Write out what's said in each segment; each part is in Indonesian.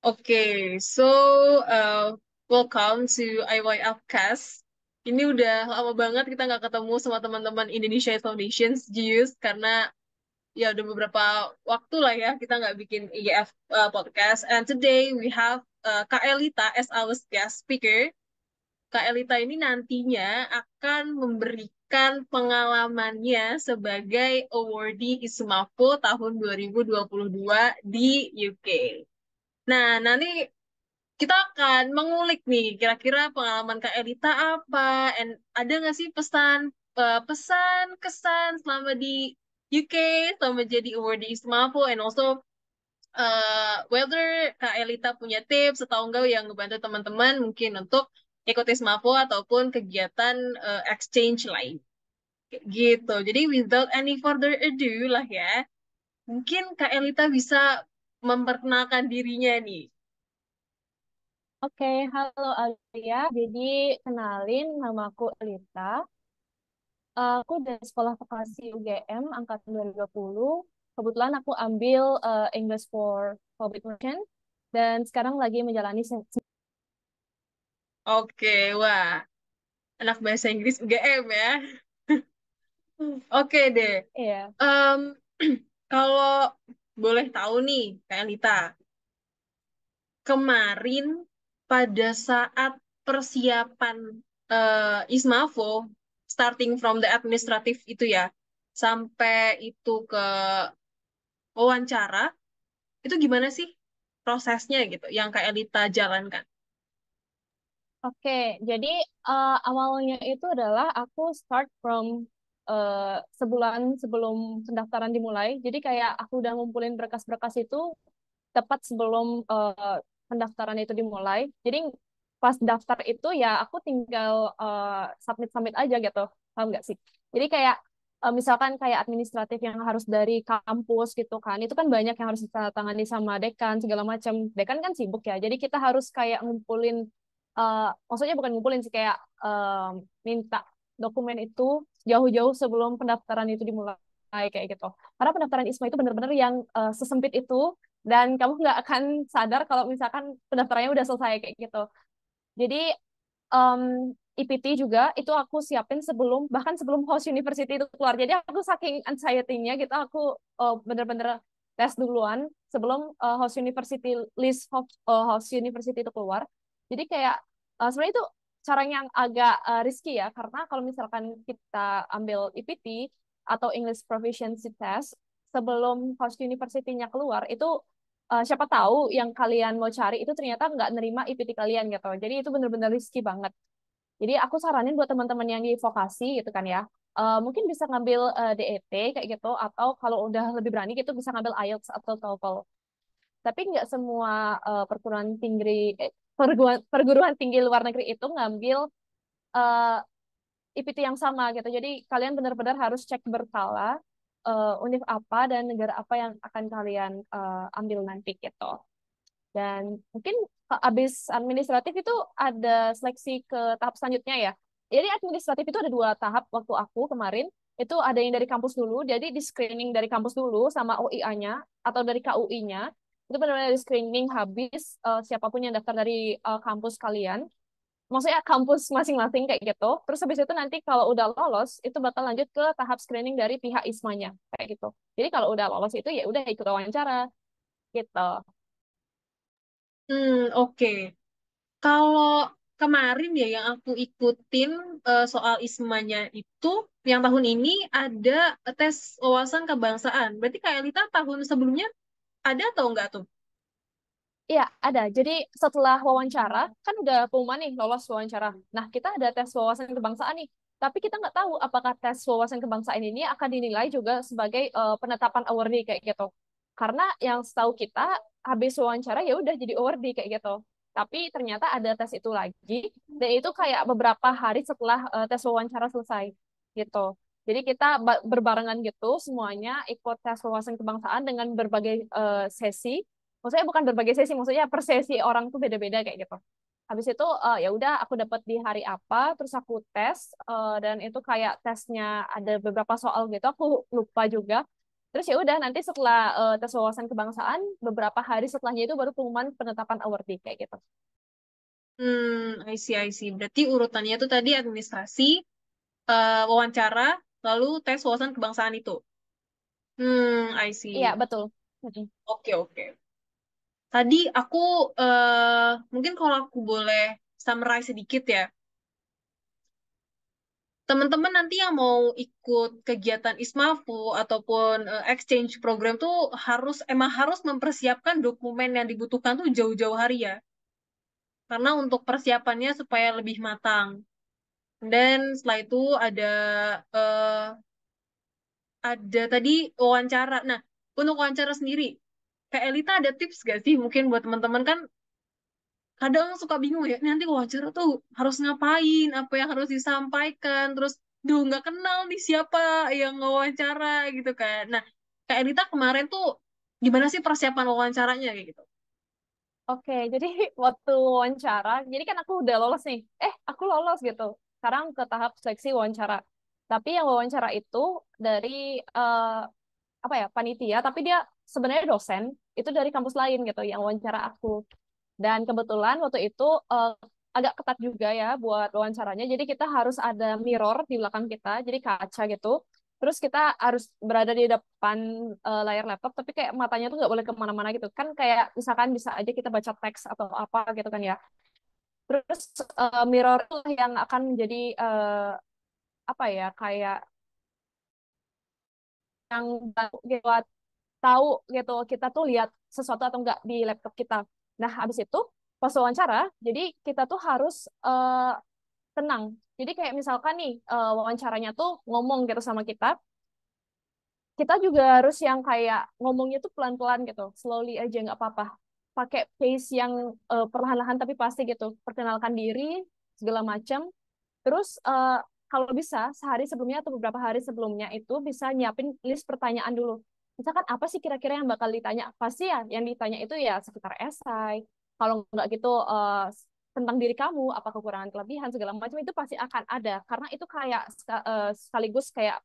Oke, so uh, welcome to IYF Cast. Ini udah lama banget kita nggak ketemu sama teman-teman Indonesia Foundations, JIUS, karena ya udah beberapa waktu lah ya kita nggak bikin IYF podcast. And today we have Kak Elita as our guest speaker. Kak Elita ini nantinya akan memberikan pengalamannya sebagai awardee ISMAPO tahun 2022 di UK. Nah, nanti kita akan mengulik nih, kira-kira pengalaman Kak Elita apa, and ada nggak sih pesan, kesan selama di UK, selama jadi awardee ISMAPO, and also whether Kak Elita punya tips atau enggak yang ngebantu teman-teman mungkin untuk ikut ISMAPO ataupun kegiatan exchange lain. Kayak gitu. Jadi without any further ado lah ya, mungkin Kak Elita bisa memperkenalkan dirinya nih. Oke, halo Alia. Jadi, kenalin, nama aku Elita. Aku dari Sekolah Vokasi UGM angkatan 2020. Kebetulan aku ambil English for Public Relation dan sekarang lagi menjalani Oke, wah, anak bahasa Inggris UGM ya. Oke deh. ya. Em, kalau boleh tahu nih, Kak Elita, kemarin pada saat persiapan ISMAVO, starting from the administrative itu ya, sampai itu ke wawancara, itu gimana sih prosesnya gitu, yang Kak Elita jalankan? Oke, jadi awalnya itu adalah aku start from sebulan sebelum pendaftaran dimulai. Jadi kayak aku udah ngumpulin berkas-berkas itu tepat sebelum pendaftaran itu dimulai. Jadi pas daftar itu ya aku tinggal submit-submit aja gitu. Paham nggak sih? Jadi kayak misalkan kayak administratif yang harus dari kampus gitu kan. Itu kan banyak yang harus ditandatangani sama dekan segala macam. Dekan kan sibuk ya. Jadi kita harus kayak ngumpulin maksudnya bukan ngumpulin sih kayak minta dokumen itu jauh-jauh sebelum pendaftaran itu dimulai kayak gitu. Karena pendaftaran ISMA itu benar-benar yang sesempit itu dan kamu nggak akan sadar kalau misalkan pendaftarannya udah selesai kayak gitu. Jadi um, IPT juga itu aku siapin sebelum bahkan sebelum Host University itu keluar. Jadi aku saking anxiety-nya gitu aku bener-bener tes duluan sebelum Host University list Host University itu keluar. Jadi kayak sebenarnya itu cara yang agak risky ya karena kalau misalkan kita ambil IPT atau English Proficiency Test sebelum Host University-nya keluar itu siapa tahu yang kalian mau cari itu ternyata nggak nerima IPT kalian gitu. Jadi itu benar-benar risky banget. Jadi aku saranin buat teman-teman yang di vokasi gitu kan ya, mungkin bisa ngambil DET kayak gitu, atau kalau udah lebih berani gitu bisa ngambil IELTS atau TOEFL. Tapi nggak semua perguruan tinggi luar negeri itu ngambil eh, IPT yang sama gitu. Jadi kalian benar-benar harus cek berkala univ apa dan negara apa yang akan kalian ambil nanti gitu. Dan mungkin habis administratif itu ada seleksi ke tahap selanjutnya ya. Jadi administratif itu ada dua tahap waktu aku kemarin. Itu ada yang dari kampus dulu, jadi di screening dari kampus dulu sama OIA-nya atau dari KUI-nya. Itu benar-benar di screening habis siapapun yang daftar dari kampus kalian. Maksudnya kampus masing-masing kayak gitu. Terus habis itu nanti kalau udah lolos, itu bakal lanjut ke tahap screening dari pihak ISMA-nya kayak gitu. Jadi kalau udah lolos itu ya udah ikut wawancara gitu. Oke. Kalau kemarin ya yang aku ikutin soal ISMA-nya itu yang tahun ini ada tes wawasan kebangsaan. Berarti Kak Elita tahun sebelumnya ada atau enggak tuh? Iya, ada. Jadi setelah wawancara, kan udah pengumuman nih lolos wawancara. Nah, kita ada tes wawasan kebangsaan nih. Tapi kita nggak tahu apakah tes wawasan kebangsaan ini akan dinilai juga sebagai penetapan awardee kayak gitu. Karena yang setahu kita, habis wawancara ya udah jadi awardee kayak gitu. Tapi ternyata ada tes itu lagi, dan itu kayak beberapa hari setelah tes wawancara selesai gitu. Jadi kita berbarengan gitu semuanya ikut tes wawasan kebangsaan dengan berbagai sesi, maksudnya bukan berbagai sesi, maksudnya per sesi orang tuh beda-beda kayak gitu. Habis itu ya udah aku dapat di hari apa, terus aku tes dan itu kayak tesnya ada beberapa soal gitu, aku lupa juga. Terus ya udah nanti setelah tes wawasan kebangsaan beberapa hari setelahnya itu baru pengumuman penetapan awardee kayak gitu. I see, I see. Berarti urutannya tuh tadi administrasi, wawancara, lalu tes wawasan kebangsaan itu. I Iya see. betul. Mm-mm. Oke, oke. Tadi aku mungkin kalau aku boleh summarize sedikit ya. Teman-teman nanti yang mau ikut kegiatan ISMAFU ataupun exchange program tuh emang harus mempersiapkan dokumen yang dibutuhkan tuh jauh-jauh hari ya. Karena untuk persiapannya supaya lebih matang. Dan setelah itu eh, ada tadi wawancara. Nah, untuk wawancara sendiri, Kak Elita ada tips gak sih mungkin buat teman-teman kan kadang suka bingung ya, nanti wawancara tuh harus ngapain, apa yang harus disampaikan, terus duh nggak kenal nih siapa yang ngewawancara gitu kan. Nah, Kak Elita kemarin tuh gimana sih persiapan wawancaranya kayak gitu? Oke, jadi waktu wawancara, jadi kan aku udah lolos nih. Aku lolos gitu. Sekarang ke tahap seleksi wawancara. Tapi yang wawancara itu dari eh, apa ya, panitia, tapi dia sebenarnya dosen, itu dari kampus lain gitu yang wawancara aku. Dan kebetulan waktu itu eh, agak ketat juga ya buat wawancaranya. Jadi kita harus ada mirror di belakang kita, jadi kaca gitu. Terus kita harus berada di depan layar laptop, tapi kayak matanya tuh nggak boleh kemana-mana gitu. Kan kayak misalkan bisa aja kita baca teks atau apa gitu kan ya. Terus mirror itu yang akan menjadi apa ya, kayak yang buat tahu gitu kita tuh lihat sesuatu atau enggak di laptop kita. Nah, habis itu pas wawancara, jadi kita tuh harus tenang. Jadi kayak misalkan nih wawancaranya tuh ngomong gitu sama kita, kita juga harus yang kayak ngomongnya tuh pelan-pelan gitu, slowly aja nggak apa-apa. Pakai pace yang perlahan-lahan tapi pasti gitu. Perkenalkan diri segala macam. Terus kalau bisa sehari sebelumnya atau beberapa hari sebelumnya itu bisa nyiapin list pertanyaan dulu. Misalkan apa sih kira-kira yang bakal ditanya? Pasti ya yang ditanya itu ya seputar esai. Kalau nggak gitu tentang diri kamu, apa kekurangan kelebihan segala macam itu pasti akan ada karena itu kayak sekaligus kayak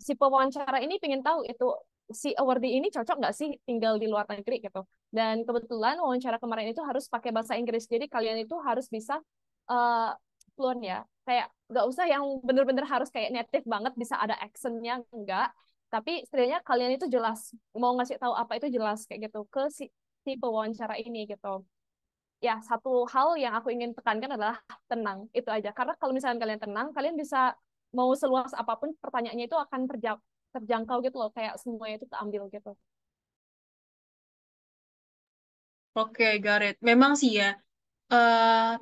si pewawancara ini pengen tahu itu si awardee ini cocok nggak sih tinggal di luar negeri gitu. Dan kebetulan wawancara kemarin itu harus pakai bahasa Inggris, jadi kalian itu harus bisa uh, fluent ya. Kayak nggak usah yang bener-bener harus kayak native banget bisa ada accentnya enggak. Tapi setidaknya kalian itu jelas mau ngasih tahu apa itu jelas kayak gitu ke si pewawancara ini gitu. Ya, satu hal yang aku ingin tekankan adalah tenang. Itu aja. Karena kalau misalnya kalian tenang, kalian bisa mau seluas apapun pertanyaannya itu akan terjangkau gitu loh. Kayak semuanya itu keambil gitu. Oke, Gareth. Memang sih ya, eh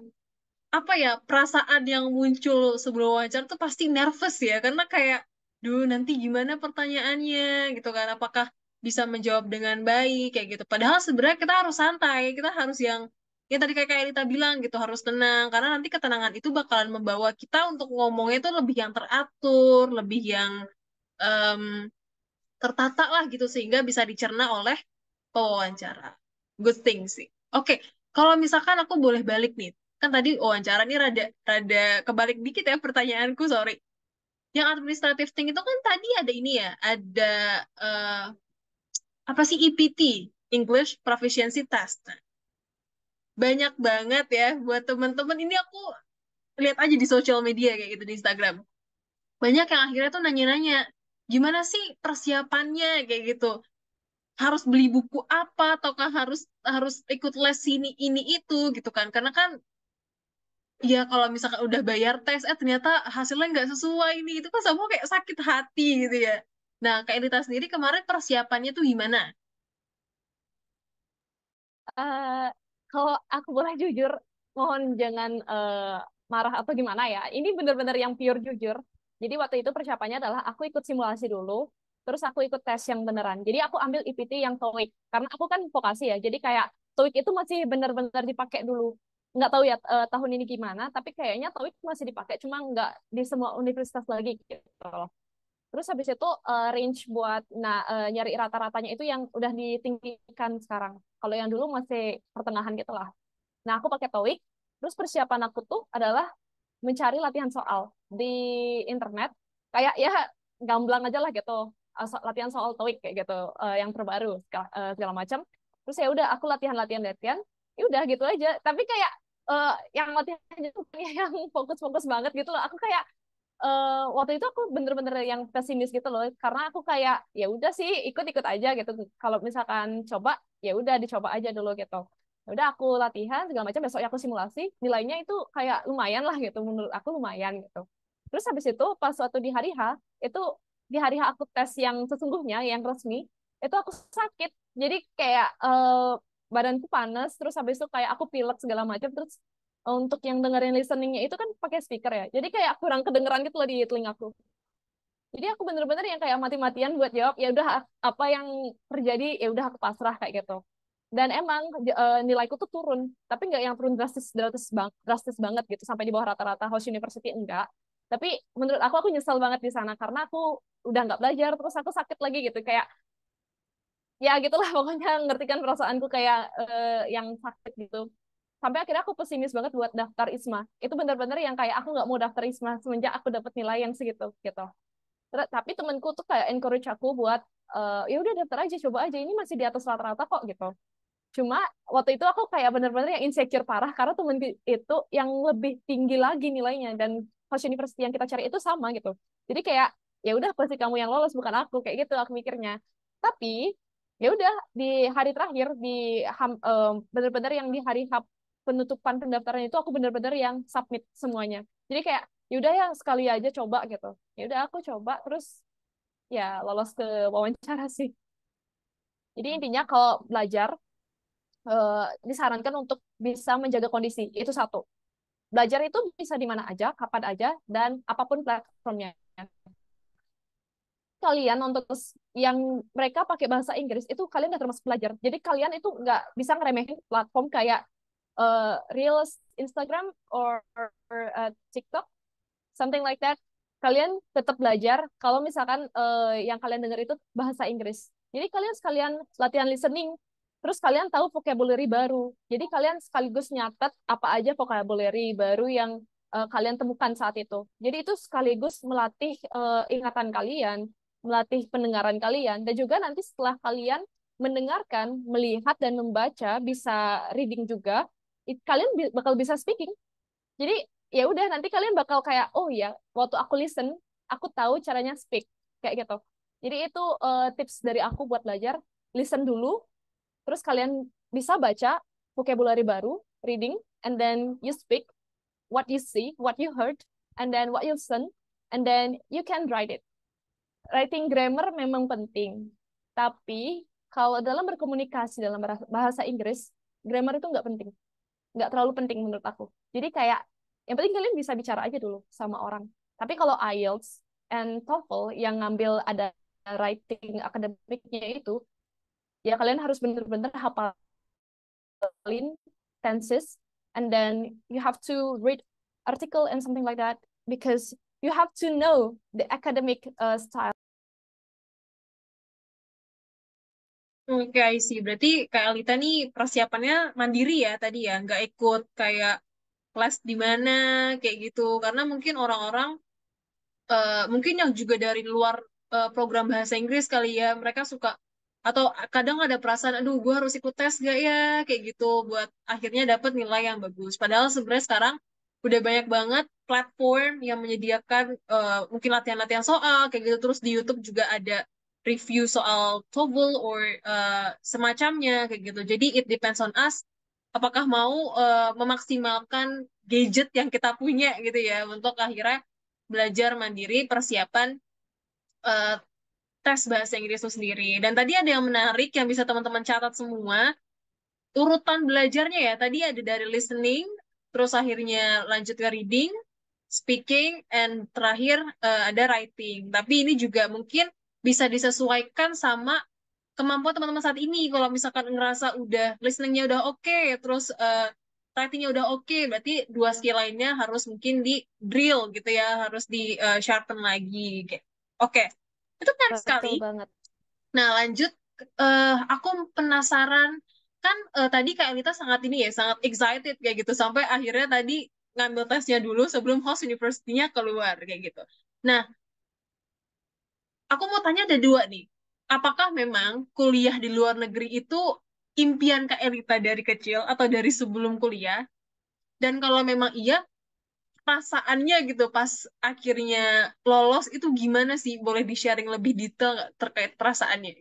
apa ya, perasaan yang muncul sebelum wawancara tuh pasti nervous ya, karena kayak, duh nanti gimana pertanyaannya gitu kan, apakah bisa menjawab dengan baik kayak gitu. Padahal sebenarnya kita harus santai, kita harus yang tadi kayak Elita bilang gitu, harus tenang, karena nanti ketenangan itu bakalan membawa kita untuk ngomongnya itu lebih yang teratur, lebih yang em, tertata lah gitu, sehingga bisa dicerna oleh pewawancara. Good thing sih. Oke, kalau misalkan aku boleh balik nih, kan tadi wawancara nih rada rada kebalik dikit ya pertanyaanku, sorry. Yang administrative thing itu kan tadi ada ini ya, ada eh, apa sih EPT, English Proficiency Test. Nah, banyak banget ya buat teman-teman. Ini aku lihat aja di sosial media kayak gitu di Instagram. Banyak yang akhirnya tuh nanya-nanya, gimana sih persiapannya kayak gitu. Harus beli buku apa ataukah harus harus ikut les ini itu gitu kan, karena kan ya kalau misalkan udah bayar tes ternyata hasilnya nggak sesuai ini itu kan sama kayak sakit hati gitu ya. Nah, Kak Elita sendiri kemarin persiapannya tuh gimana? eh Kalau aku boleh jujur, mohon jangan marah atau gimana ya. Ini benar-benar yang pure jujur. Jadi waktu itu persiapannya adalah aku ikut simulasi dulu, terus aku ikut tes yang beneran. Jadi aku ambil IPT yang TOEIC karena aku kan vokasi ya. Jadi kayak TOEIC itu masih benar-benar dipakai dulu. Nggak tahu ya tahun ini gimana, tapi kayaknya TOEIC masih dipakai, cuma nggak di semua universitas lagi gitu loh. Terus habis itu range buat nyari rata-ratanya itu yang udah ditinggikan sekarang. Kalau yang dulu masih pertengahan gitu lah. Nah, aku pakai TOEIC. Terus persiapan aku tuh adalah mencari latihan soal di internet. Kayak ya gamblang aja lah gitu. latihan soal TOEIC kayak gitu, yang terbaru segala macam. Terus ya udah aku latihan, ya udah gitu aja. Tapi kayak yang latihannya tuh kayak yang fokus-fokus banget gitu loh. Aku kayak waktu itu aku bener-bener yang pesimis gitu loh, karena aku kayak ya udah sih ikut-ikut aja gitu. Kalau misalkan coba ya udah dicoba aja dulu gitu. Ya udah aku latihan segala macam, besoknya aku simulasi, nilainya itu kayak lumayan lah gitu, menurut aku lumayan gitu. Terus habis itu pas waktu di hari H itu, di hari H aku tes yang sesungguhnya yang resmi, itu aku sakit. Jadi kayak badanku panas, terus habis itu kayak aku pilek segala macam. Terus untuk yang dengerin listeningnya itu kan pakai speaker ya. Jadi kayak kurang kedengeran gitu loh di telingaku. Jadi aku bener-bener yang kayak mati-matian buat jawab, ya udah apa yang terjadi ya udah aku pasrah kayak gitu. Dan emang nilaiku tuh turun, tapi nggak yang turun drastis banget gitu sampai di bawah rata-rata Host University enggak. Tapi menurut aku nyesel banget di sana karena aku udah nggak belajar, terus aku sakit lagi gitu kayak ya gitulah pokoknya, ngerti kan perasaanku kayak yang sakit gitu. Sampai akhirnya aku pesimis banget buat daftar ISMA. Itu bener-bener yang kayak aku nggak mau daftar ISMA semenjak aku dapet nilai yang segitu gitu. Tapi temenku tuh kayak encourage aku buat ya udah daftar aja, coba aja, ini masih di atas rata-rata kok gitu. Cuma waktu itu aku kayak bener-bener yang insecure parah karena temen itu yang lebih tinggi lagi nilainya, dan host university yang kita cari itu sama gitu. Jadi kayak ya udah pasti kamu yang lolos bukan aku, kayak gitu aku mikirnya. Tapi ya udah di hari terakhir di bener-bener yang di hari penutupan pendaftaran itu aku bener-bener yang submit semuanya. Jadi kayak ya udah ya sekali aja coba gitu. Ya udah aku coba terus ya lolos ke wawancara sih. Jadi intinya kalau belajar disarankan untuk bisa menjaga kondisi. Itu satu. Belajar itu bisa di mana aja, kapan aja, dan apapun platformnya. Kalian untuk yang mereka pakai bahasa Inggris, itu kalian udah termasuk belajar. Jadi kalian itu nggak bisa ngeremehin platform kayak Reels, Instagram, or TikTok, something like that. Kalian tetap belajar kalau misalkan yang kalian dengar itu bahasa Inggris. Jadi kalian sekalian latihan listening, terus kalian tahu vocabulary baru. Jadi kalian sekaligus nyatet apa aja vocabulary baru yang kalian temukan saat itu. Jadi itu sekaligus melatih ingatan kalian, melatih pendengaran kalian, dan juga nanti setelah kalian mendengarkan, melihat, dan membaca, bisa reading juga, kalian bakal bisa speaking. Jadi ya udah nanti kalian bakal kayak oh ya waktu aku listen aku tahu caranya speak kayak gitu. Jadi itu tips dari aku buat belajar, listen dulu, terus kalian bisa baca vocabulary baru, reading, and then you speak what you see, what you heard, and then what you listen, and then you can write it. Writing grammar memang penting, tapi kalau dalam berkomunikasi dalam bahasa Inggris, grammar itu nggak penting, nggak terlalu penting menurut aku. Jadi kayak yang penting kalian bisa bicara aja dulu sama orang. Tapi kalau IELTS and TOEFL yang ngambil ada writing akademiknya itu, ya kalian harus bener-bener hafalin tenses, and then you have to read article and something like that because you have to know the academic style. Oke, I see. Berarti Kak Alita nih persiapannya mandiri ya tadi ya, nggak ikut kayak kelas di mana kayak gitu. Karena mungkin orang-orang mungkin yang juga dari luar program bahasa Inggris kali ya, mereka suka atau kadang ada perasaan, aduh, gue harus ikut tes gak ya, kayak gitu, buat akhirnya dapat nilai yang bagus. Padahal sebenarnya sekarang udah banyak banget platform yang menyediakan mungkin latihan-latihan soal kayak gitu. Terus di YouTube juga ada review soal TOEFL or semacamnya kayak gitu. Jadi it depends on us apakah mau memaksimalkan gadget yang kita punya gitu ya untuk akhirnya belajar mandiri persiapan eh, tes bahasa Inggris itu sendiri. Dan tadi ada yang menarik yang bisa teman-teman catat semua, urutan belajarnya ya. Tadi ada dari listening, terus akhirnya lanjut ke reading, speaking, and terakhir ada writing. Tapi ini juga mungkin bisa disesuaikan sama kemampuan teman-teman saat ini. Kalau misalkan ngerasa udah listeningnya udah oke, terus writingnya udah oke, berarti dua skill lainnya harus mungkin di drill gitu ya, harus di sharpen lagi. Oke, itu menarik sekali. Betul banget. Nah, lanjut, aku penasaran, kan tadi Kak Elita sangat ini ya, sangat excited kayak gitu, sampai akhirnya tadi ngambil tesnya dulu sebelum host university-nya keluar kayak gitu. Nah, aku mau tanya ada dua nih. Apakah memang kuliah di luar negeri itu impian Kak Elita dari kecil atau dari sebelum kuliah? Dan kalau memang iya, perasaannya gitu pas akhirnya lolos itu gimana sih? Boleh di-sharing lebih detail nggak terkait perasaannya?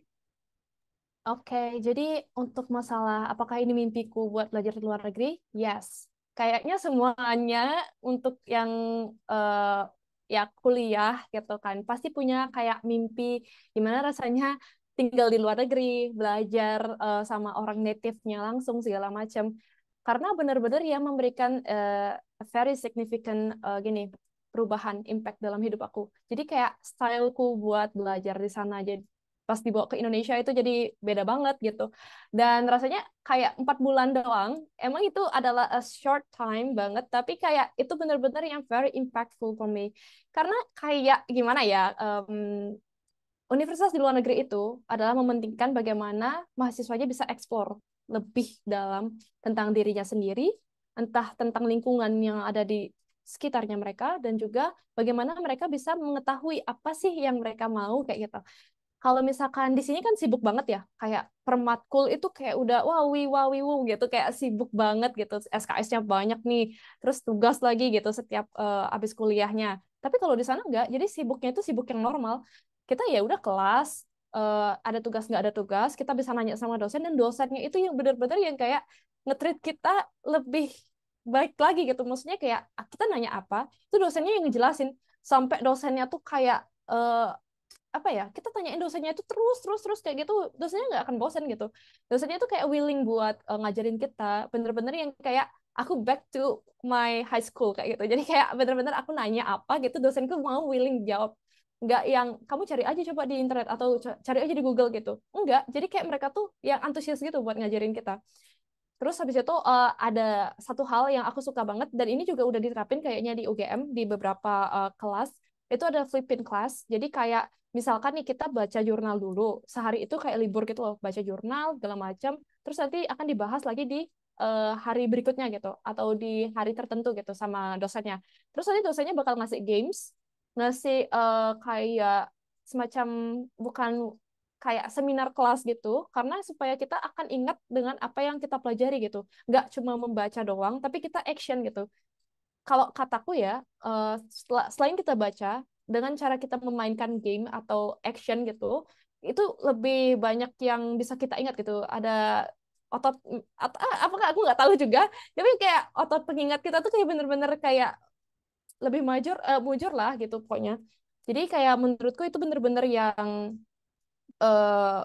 Oke, jadi untuk masalah apakah ini mimpiku buat belajar di luar negeri? Yes. Kayaknya semuanya untuk yang eh, ya kuliah gitu kan, pasti punya kayak mimpi gimana rasanya tinggal di luar negeri, belajar sama orang native-nya langsung segala macam. Karena benar-benar ya memberikan very significant gini perubahan impact dalam hidup aku. Jadi kayak styleku buat belajar di sana jadi pas dibawa ke Indonesia itu jadi beda banget gitu. Dan rasanya kayak 4 bulan doang. Emang itu adalah a short time banget, tapi kayak itu benar-benar yang very impactful for me. Karena kayak gimana ya, universitas di luar negeri itu adalah mementingkan bagaimana mahasiswanya bisa eksplor lebih dalam tentang dirinya sendiri, entah tentang lingkungan yang ada di sekitarnya mereka, dan juga bagaimana mereka bisa mengetahui apa sih yang mereka mau kayak gitu. Kalau misalkan di sini kan sibuk banget ya, kayak permatkul itu kayak udah wawi wawi wu gitu, kayak sibuk banget gitu, SKS-nya banyak nih, terus tugas lagi gitu setiap habis kuliahnya. Tapi kalau di sana enggak, jadi sibuknya itu sibuk yang normal. Kita ya udah kelas, ada tugas nggak ada tugas, kita bisa nanya sama dosen dan dosennya itu yang benar-benar yang kayak nge-treat kita lebih baik lagi gitu. Maksudnya kayak kita nanya apa, itu dosennya yang ngejelasin sampai dosennya tuh kayak apa ya, kita tanyain dosennya itu terus terus terus kayak gitu, dosennya nggak akan bosan gitu. Dosennya itu kayak willing buat ngajarin kita bener-bener yang kayak aku back to my high school kayak gitu. Jadi kayak bener-bener aku nanya apa gitu, dosenku mau willing jawab, nggak yang kamu cari aja coba di internet atau cari aja di Google gitu, enggak. Jadi kayak mereka tuh yang antusias gitu buat ngajarin kita. Terus habis itu ada satu hal yang aku suka banget dan ini juga udah diterapin kayaknya di UGM di beberapa kelas, itu ada flipping class. Jadi kayak misalkan nih kita baca jurnal dulu, sehari itu kayak libur gitu loh, baca jurnal segala macam, terus nanti akan dibahas lagi di hari berikutnya gitu atau di hari tertentu gitu sama dosennya. Terus nanti dosennya bakal ngasih games, ngasih kayak semacam bukan kayak seminar kelas gitu, karena supaya kita akan ingat dengan apa yang kita pelajari gitu. Nggak cuma membaca doang, tapi kita action gitu. Kalau kataku ya, selain kita baca, dengan cara kita memainkan game atau action gitu, itu lebih banyak yang bisa kita ingat gitu. Ada otot, apakah aku nggak tahu juga, tapi kayak otot pengingat kita tuh kayak bener-bener kayak lebih mujur lah gitu pokoknya. Jadi kayak menurutku itu bener-bener yang eh,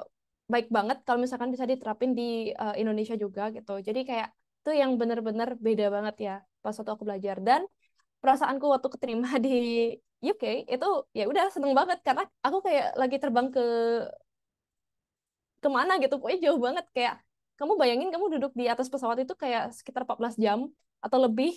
baik banget kalau misalkan bisa diterapin di Indonesia juga gitu. Jadi kayak itu yang benar-benar beda banget ya pas waktu aku belajar. Dan perasaanku waktu keterima di UK itu ya udah seneng banget karena aku kayak lagi terbang ke kemana gitu, pokoknya jauh banget. Kayak kamu bayangin kamu duduk di atas pesawat itu kayak sekitar 14 jam atau lebih,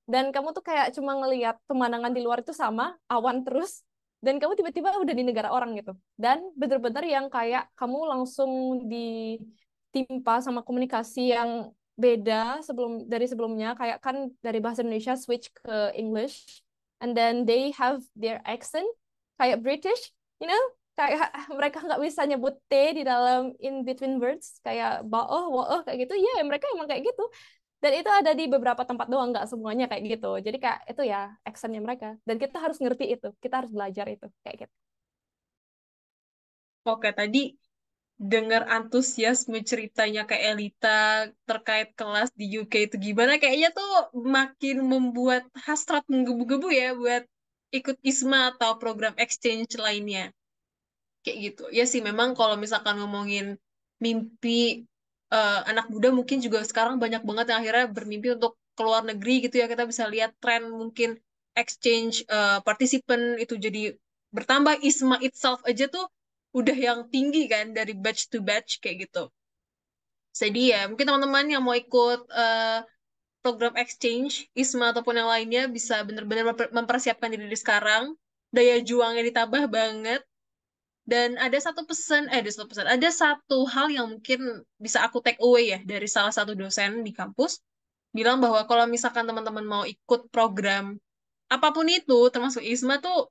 dan kamu tuh kayak cuma ngelihat pemandangan di luar itu sama awan terus, dan kamu tiba-tiba udah di negara orang gitu, dan bener-bener yang kayak kamu langsung ditimpa sama komunikasi yang beda dari sebelumnya, kayak kan dari bahasa Indonesia switch ke English, and then they have their accent kayak British, you know, kayak mereka nggak bisa nyebut T di dalam in between words kayak baoh, wooh kayak gitu. Ya, mereka emang kayak gitu, dan itu ada di beberapa tempat doang, nggak semuanya kayak gitu. Jadi kayak itu ya actionnya mereka. Dan kita harus ngerti itu. Kita harus belajar itu. Kayak gitu. Oke, tadi dengar antusiasme ceritanya Kak Elita terkait kelas di UK itu gimana, kayaknya tuh makin membuat hasrat menggebu-gebu ya buat ikut ISMA atau program exchange lainnya. Kayak gitu. Ya sih, memang kalau misalkan ngomongin mimpi anak muda mungkin juga sekarang banyak banget yang akhirnya bermimpi untuk keluar negeri gitu ya. Kita bisa lihat tren mungkin exchange participant itu jadi bertambah. ISMA itself aja tuh udah yang tinggi kan dari batch to batch kayak gitu. Jadi ya mungkin teman-teman yang mau ikut program exchange, ISMA ataupun yang lainnya bisa benar-benar mempersiapkan diri dari sekarang. Daya juangnya ditambah banget. Dan ada satu hal yang mungkin bisa aku take away ya dari salah satu dosen di kampus, bilang bahwa kalau misalkan teman-teman mau ikut program apapun itu, termasuk ISMA tuh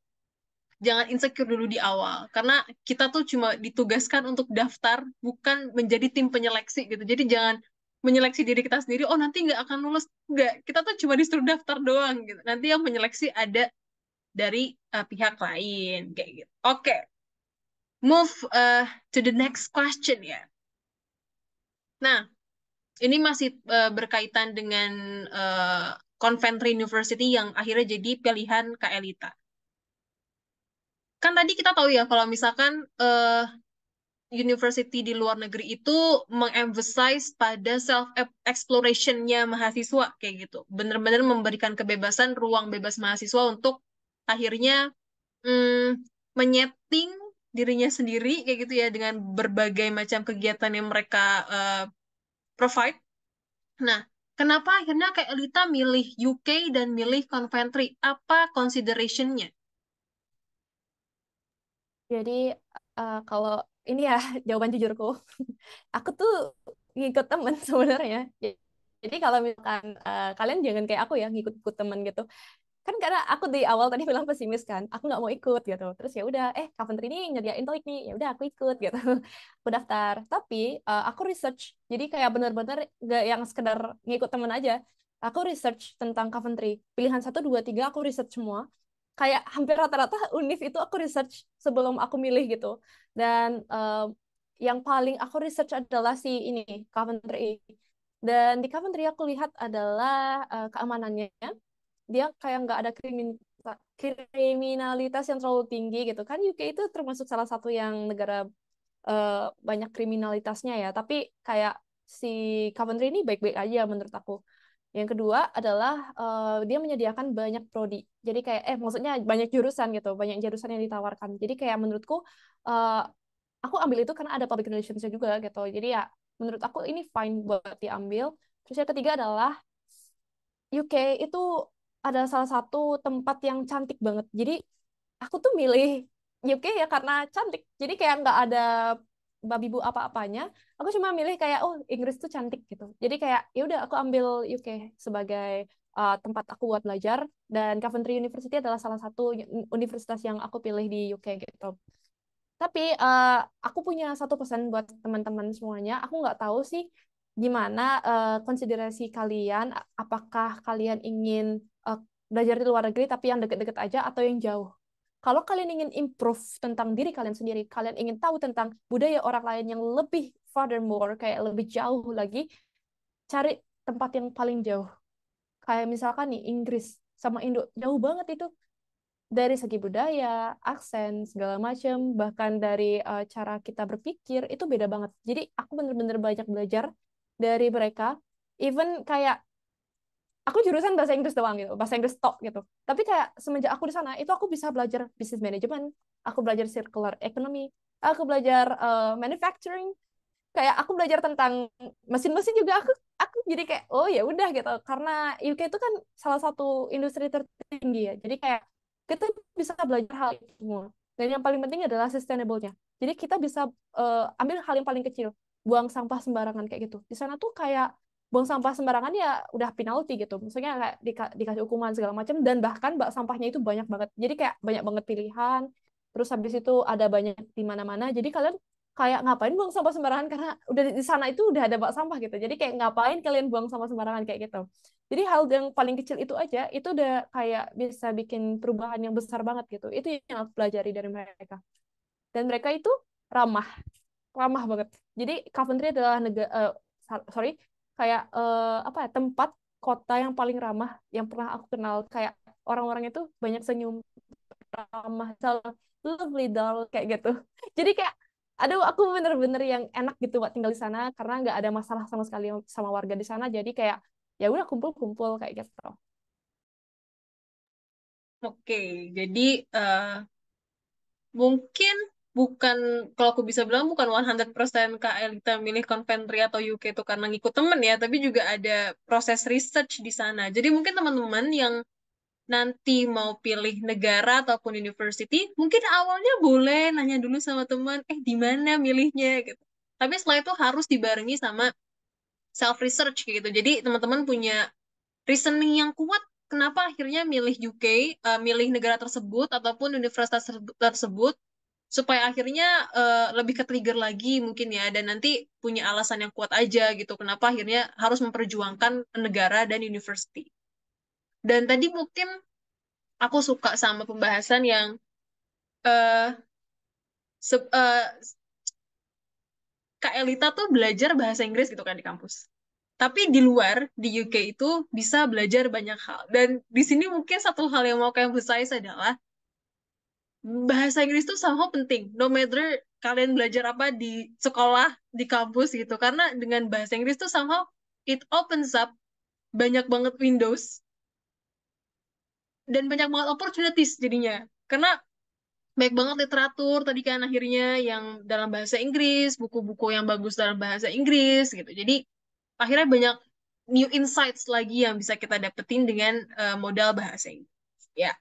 jangan insecure dulu di awal. Karena kita tuh cuma ditugaskan untuk daftar, bukan menjadi tim penyeleksi gitu. Jadi jangan menyeleksi diri kita sendiri, oh nanti nggak akan lulus. Nggak, kita tuh cuma disuruh daftar doang gitu. Nanti yang menyeleksi ada dari pihak lain, kayak gitu. Oke, move to the next question ya. Nah, ini masih berkaitan dengan Coventry University yang akhirnya jadi pilihan Kak Elita. Kan tadi kita tahu ya kalau misalkan university di luar negeri itu mengemphasize pada self exploration-nya mahasiswa kayak gitu. Benar-benar memberikan kebebasan ruang bebas mahasiswa untuk akhirnya menyeting dirinya sendiri kayak gitu ya dengan berbagai macam kegiatan yang mereka provide. Nah, kenapa akhirnya kayak Elita milih UK dan milih Coventry? Apa consideration-nya? Jadi kalau ini ya jawaban jujurku, aku tuh ngikut temen sebenarnya. Jadi kalau misalkan kalian jangan kayak aku ya ngikut-ikut temen gitu. Kan karena aku di awal tadi bilang pesimis kan, aku nggak mau ikut gitu. Terus ya udah, Coventry ini nyediain TOEIC nih, ya udah aku ikut gitu. Aku daftar. Tapi aku research. Jadi kayak bener-bener nggak yang sekedar ngikut temen aja. Aku research tentang Coventry. Pilihan satu, dua, tiga aku research semua. Kayak hampir rata-rata univ itu aku research sebelum aku milih gitu. Dan yang paling aku research adalah si ini, Coventry. Dan di Coventry aku lihat adalah keamanannya. Dia kayak nggak ada kriminalitas yang terlalu tinggi gitu kan. UK itu termasuk salah satu yang negara banyak kriminalitasnya ya, tapi kayak si Coventry ini baik-baik aja menurut aku. Yang kedua adalah dia menyediakan banyak prodi. Jadi kayak maksudnya banyak jurusan gitu, banyak jurusan yang ditawarkan. Jadi kayak menurutku uh, aku ambil itu karena ada public relationsnya juga gitu. Jadi ya menurut aku ini fine buat diambil. Terus yang ketiga adalah UK itu ada salah satu tempat yang cantik banget. Jadi aku tuh milih UK ya karena cantik. Jadi kayak nggak ada babi bu apa-apanya. Aku cuma milih kayak oh Inggris tuh cantik gitu. Jadi kayak ya udah aku ambil UK sebagai tempat aku buat belajar dan Coventry University adalah salah satu universitas yang aku pilih di UK gitu. Tapi aku punya satu pesan buat teman-teman semuanya. Aku nggak tahu sih gimana konsiderasi kalian. Apakah kalian ingin belajar di luar negeri tapi yang deket-deket aja atau yang jauh? Kalau kalian ingin improve tentang diri kalian sendiri, kalian ingin tahu tentang budaya orang lain yang lebih furthermore, kayak lebih jauh lagi, cari tempat yang paling jauh. Kayak misalkan nih Inggris sama Indo, jauh banget itu dari segi budaya, aksen, segala macam, bahkan dari cara kita berpikir itu beda banget. Jadi aku bener-bener banyak belajar dari mereka. Even kayak aku jurusan bahasa Inggris doang gitu, bahasa Inggris tok gitu. Tapi kayak semenjak aku di sana itu aku bisa belajar business management, aku belajar circular economy, aku belajar manufacturing, kayak aku belajar tentang mesin-mesin juga aku jadi kayak oh ya udah gitu karena UK itu kan salah satu industri tertinggi ya jadi kayak kita bisa belajar hal itu semua dan yang paling penting adalah sustainable-nya jadi kita bisa ambil hal yang paling kecil buang sampah sembarangan kayak gitu di sana tuh kayak buang sampah sembarangan ya udah penalti gitu maksudnya kayak dikasih hukuman segala macam dan bahkan bak sampahnya itu banyak banget jadi kayak banyak banget pilihan terus habis itu ada banyak di mana-mana jadi kalian kayak ngapain buang sampah sembarangan karena udah di sana itu udah ada bak sampah gitu. Jadi kayak ngapain kalian buang sampah sembarangan kayak gitu. Jadi hal yang paling kecil itu aja itu udah kayak bisa bikin perubahan yang besar banget gitu. Itu yang aku pelajari dari mereka. Dan mereka itu ramah, ramah banget. Jadi Coventry adalah negara sorry, kayak apa ya, tempat kota yang paling ramah yang pernah aku kenal. Kayak orang-orang itu banyak senyum, ramah, lovely doll kayak gitu. Jadi kayak aduh aku bener-bener yang enak gitu buat tinggal di sana karena nggak ada masalah sama sekali sama warga di sana jadi kayak ya udah kumpul-kumpul kayak gitu. Oke, jadi mungkin bukan, kalau aku bisa bilang bukan 100% Kak Elita milih Coventry atau UK itu karena ngikut temen ya, tapi juga ada proses research di sana. Jadi mungkin teman-teman yang nanti mau pilih negara ataupun university, mungkin awalnya boleh nanya dulu sama teman, di mana milihnya gitu. Tapi setelah itu harus dibarengi sama self research gitu. Jadi teman-teman punya reasoning yang kuat kenapa akhirnya milih UK, milih negara tersebut ataupun universitas tersebut, supaya akhirnya lebih ke trigger lagi mungkin ya, dan nanti punya alasan yang kuat aja gitu kenapa akhirnya harus memperjuangkan negara dan university. Dan tadi mungkin aku suka sama pembahasan yang eh se- eh, Kak Elita tuh belajar bahasa Inggris gitu kan di kampus. Tapi di luar, di UK itu bisa belajar banyak hal. Dan di sini mungkin satu hal yang mau kayak emphasize adalah bahasa Inggris tuh somehow penting. No matter kalian belajar apa di sekolah, di kampus gitu. Karena dengan bahasa Inggris tuh somehow it opens up banyak banget windows dan banyak banget opportunities jadinya. Karena banyak banget literatur tadi kan akhirnya yang dalam bahasa Inggris, buku-buku yang bagus dalam bahasa Inggris gitu. Jadi akhirnya banyak new insights lagi yang bisa kita dapetin dengan modal bahasa Inggris. Ya,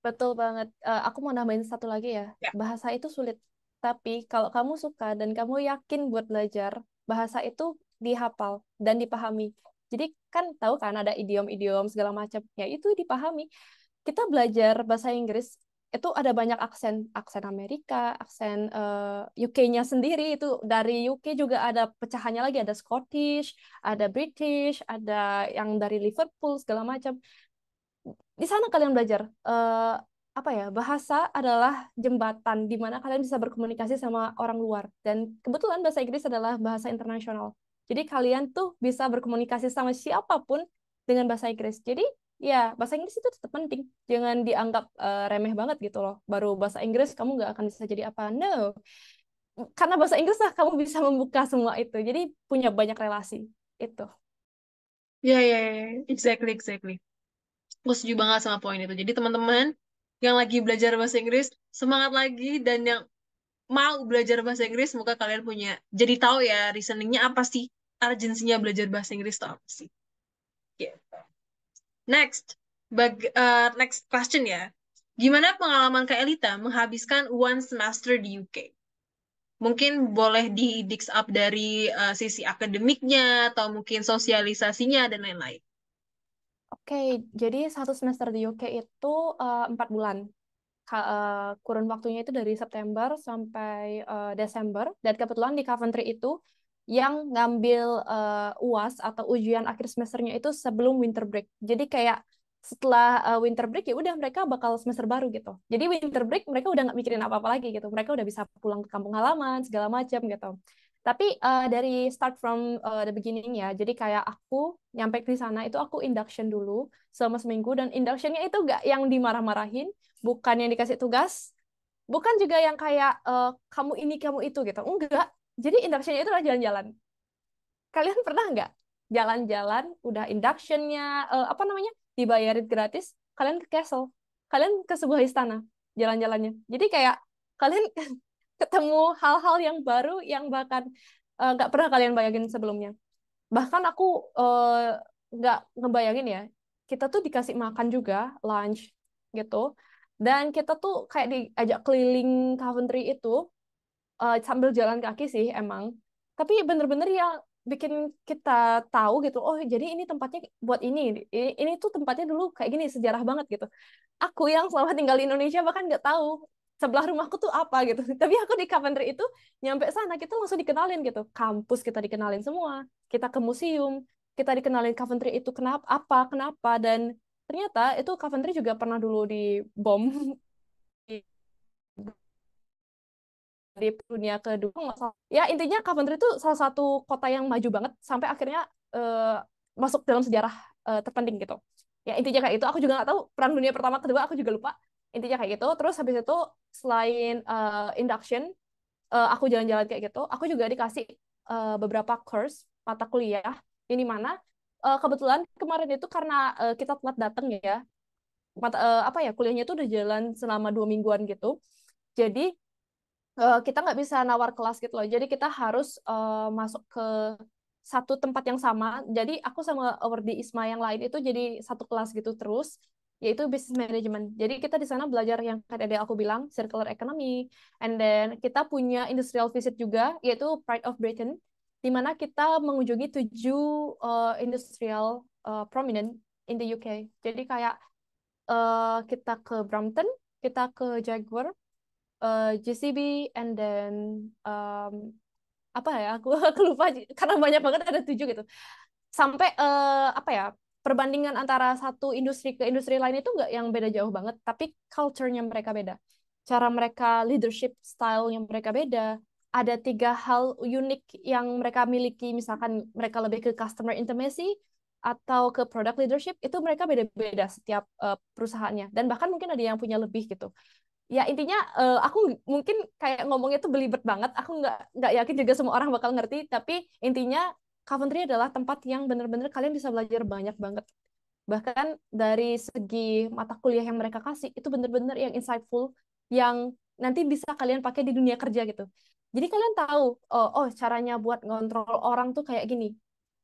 Betul banget. Aku mau nambahin satu lagi ya. ya. Bahasa itu sulit. Tapi kalau kamu suka dan kamu yakin buat belajar, bahasa itu dihafal dan dipahami. Jadi kan tahu kan ada idiom-idiom segala macam. Ya itu dipahami. Kita belajar bahasa Inggris itu ada banyak aksen, aksen Amerika, aksen UK-nya sendiri itu dari UK juga ada pecahannya lagi, ada Scottish, ada British, ada yang dari Liverpool segala macam. Di sana kalian belajar apa ya, bahasa adalah jembatan di mana kalian bisa berkomunikasi sama orang luar, dan kebetulan bahasa Inggris adalah bahasa internasional, jadi kalian tuh bisa berkomunikasi sama siapapun dengan bahasa Inggris. Jadi ya bahasa Inggris itu tetap penting, jangan dianggap remeh banget gitu loh, baru bahasa Inggris kamu nggak akan bisa jadi apa, no, karena bahasa Inggris lah kamu bisa membuka semua itu, jadi punya banyak relasi itu. Ya, ya, ya, exactly, exactly. Aku setuju banget sama poin itu. Jadi teman-teman yang lagi belajar bahasa Inggris, semangat lagi. Dan yang mau belajar bahasa Inggris, semoga kalian punya, jadi tahu ya reasoningnya apa sih, urgensinya belajar bahasa Inggris itu apa sih. Yeah. Next, next question ya. Gimana pengalaman Kak Elita menghabiskan one semester di UK? Mungkin boleh di digs up dari sisi akademiknya, atau mungkin sosialisasinya, dan lain-lain. Oke, jadi satu semester di UK itu 4 bulan. Kurun waktunya itu dari September sampai Desember. Dan kebetulan di Coventry itu yang ngambil UAS atau ujian akhir semesternya itu sebelum winter break. Jadi kayak setelah winter break ya udah mereka bakal semester baru gitu. Jadi winter break mereka udah nggak mikirin apa-apa lagi gitu. Mereka udah bisa pulang ke kampung halaman segala macam gitu. Tapi dari start from the beginning ya. Jadi kayak aku nyampe di sana itu aku induction dulu selama seminggu, dan inductionnya itu nggak yang dimarah-marahin, bukan yang dikasih tugas, bukan juga yang kayak kamu ini kamu itu gitu, enggak. Jadi inductionnya itu adalah jalan-jalan. Kalian pernah nggak jalan-jalan udah inductionnya apa namanya dibayarin gratis, kalian ke castle, kalian ke sebuah istana jalan-jalannya, jadi kayak kalian ketemu hal-hal yang baru yang bahkan nggak pernah kalian bayangin sebelumnya. Bahkan aku nggak ngebayangin ya, kita tuh dikasih makan juga, lunch gitu. Dan kita tuh kayak diajak keliling Coventry itu sambil jalan kaki sih emang. Tapi bener-bener yang bikin kita tahu gitu, oh jadi ini tempatnya buat ini. Ini tuh tempatnya dulu kayak gini, sejarah banget gitu. Aku yang selama tinggal di Indonesia bahkan nggak tahu sebelah rumahku tuh apa gitu. Tapi aku di Coventry itu nyampe sana kita langsung dikenalin gitu. Kampus kita dikenalin semua. Kita ke museum, kita dikenalin Coventry itu kenapa, apa, kenapa, dan ternyata itu Coventry juga pernah dulu dibom di dunia kedua nggak salah. Ya intinya Coventry itu salah satu kota yang maju banget sampai akhirnya eh, masuk dalam sejarah terpenting gitu. Ya intinya kayak itu. Aku juga nggak tahu perang dunia pertama kedua, aku juga lupa. Intinya kayak gitu. Terus habis itu selain induction, aku jalan-jalan kayak gitu, aku juga dikasih beberapa course mata kuliah ini mana kebetulan kemarin itu karena kita telat datang ya, apa ya, kuliahnya itu udah jalan selama 2 mingguan gitu. Jadi kita nggak bisa nawar kelas gitu loh. Jadi kita harus masuk ke satu tempat yang sama. Jadi aku sama Wardi Isma yang lain itu jadi satu kelas gitu terus, yaitu business management. Jadi kita di sana belajar yang tadi aku bilang, circular economy, and then kita punya industrial visit juga, yaitu Pride of Britain, di mana kita mengunjungi 7 industrial prominent in the UK. Jadi kayak kita ke Brampton, kita ke Jaguar, JCB, and then um, apa ya? Aku lupa karena banyak banget, ada 7 gitu. Sampai apa ya? Perbandingan antara satu industri ke industri lain itu nggak yang beda jauh banget, tapi culture-nya mereka beda. Cara mereka leadership style yang mereka beda. Ada 3 hal unik yang mereka miliki, misalkan mereka lebih ke customer intimacy atau ke product leadership, itu mereka beda-beda setiap perusahaannya. Dan bahkan mungkin ada yang punya lebih gitu. Ya intinya aku mungkin kayak ngomongnya tuh belibet banget. Aku nggak yakin juga semua orang bakal ngerti. Tapi intinya Coventry adalah tempat yang benar-benar kalian bisa belajar banyak banget. Bahkan dari segi mata kuliah yang mereka kasih itu benar-benar yang insightful, yang nanti bisa kalian pakai di dunia kerja gitu. Jadi kalian tahu, oh caranya buat ngontrol orang tuh kayak gini.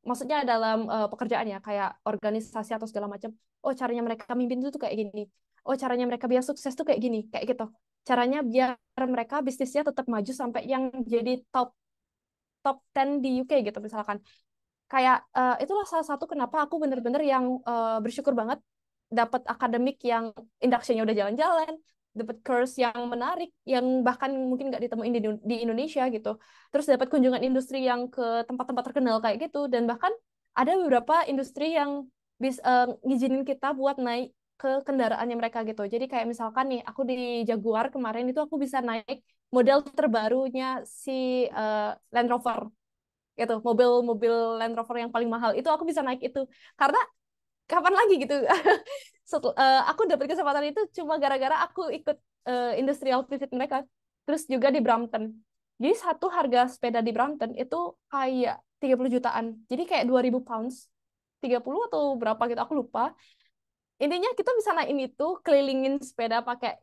Maksudnya dalam pekerjaan ya, kayak organisasi atau segala macam. Oh caranya mereka mimpin itu tuh kayak gini. Oh caranya mereka biar sukses tuh kayak gini, kayak gitu. Caranya biar mereka bisnisnya tetap maju sampai yang jadi top top 10 di UK gitu misalkan. Kayak itulah salah satu kenapa aku bener-bener yang bersyukur banget dapat akademik yang induction-nya udah jalan-jalan, dapat course yang menarik, yang bahkan mungkin nggak ditemuin di Indonesia gitu. Terus dapat kunjungan industri yang ke tempat-tempat terkenal kayak gitu, dan bahkan ada beberapa industri yang ngizinin kita buat naik ke kendaraannya mereka gitu. Jadi kayak misalkan nih, aku di Jaguar kemarin itu aku bisa naik model terbarunya si Land Rover gitu, mobil-mobil Land Rover yang paling mahal itu aku bisa naik itu karena kapan lagi gitu. Aku dapat kesempatan itu cuma gara-gara aku ikut industrial visit mereka, terus juga di Brampton. Jadi satu harga sepeda di Brampton itu kayak 30 jutaan, jadi kayak 2.000 pounds, 30 atau berapa gitu aku lupa. Intinya kita bisa naikin itu, kelilingin sepeda pakai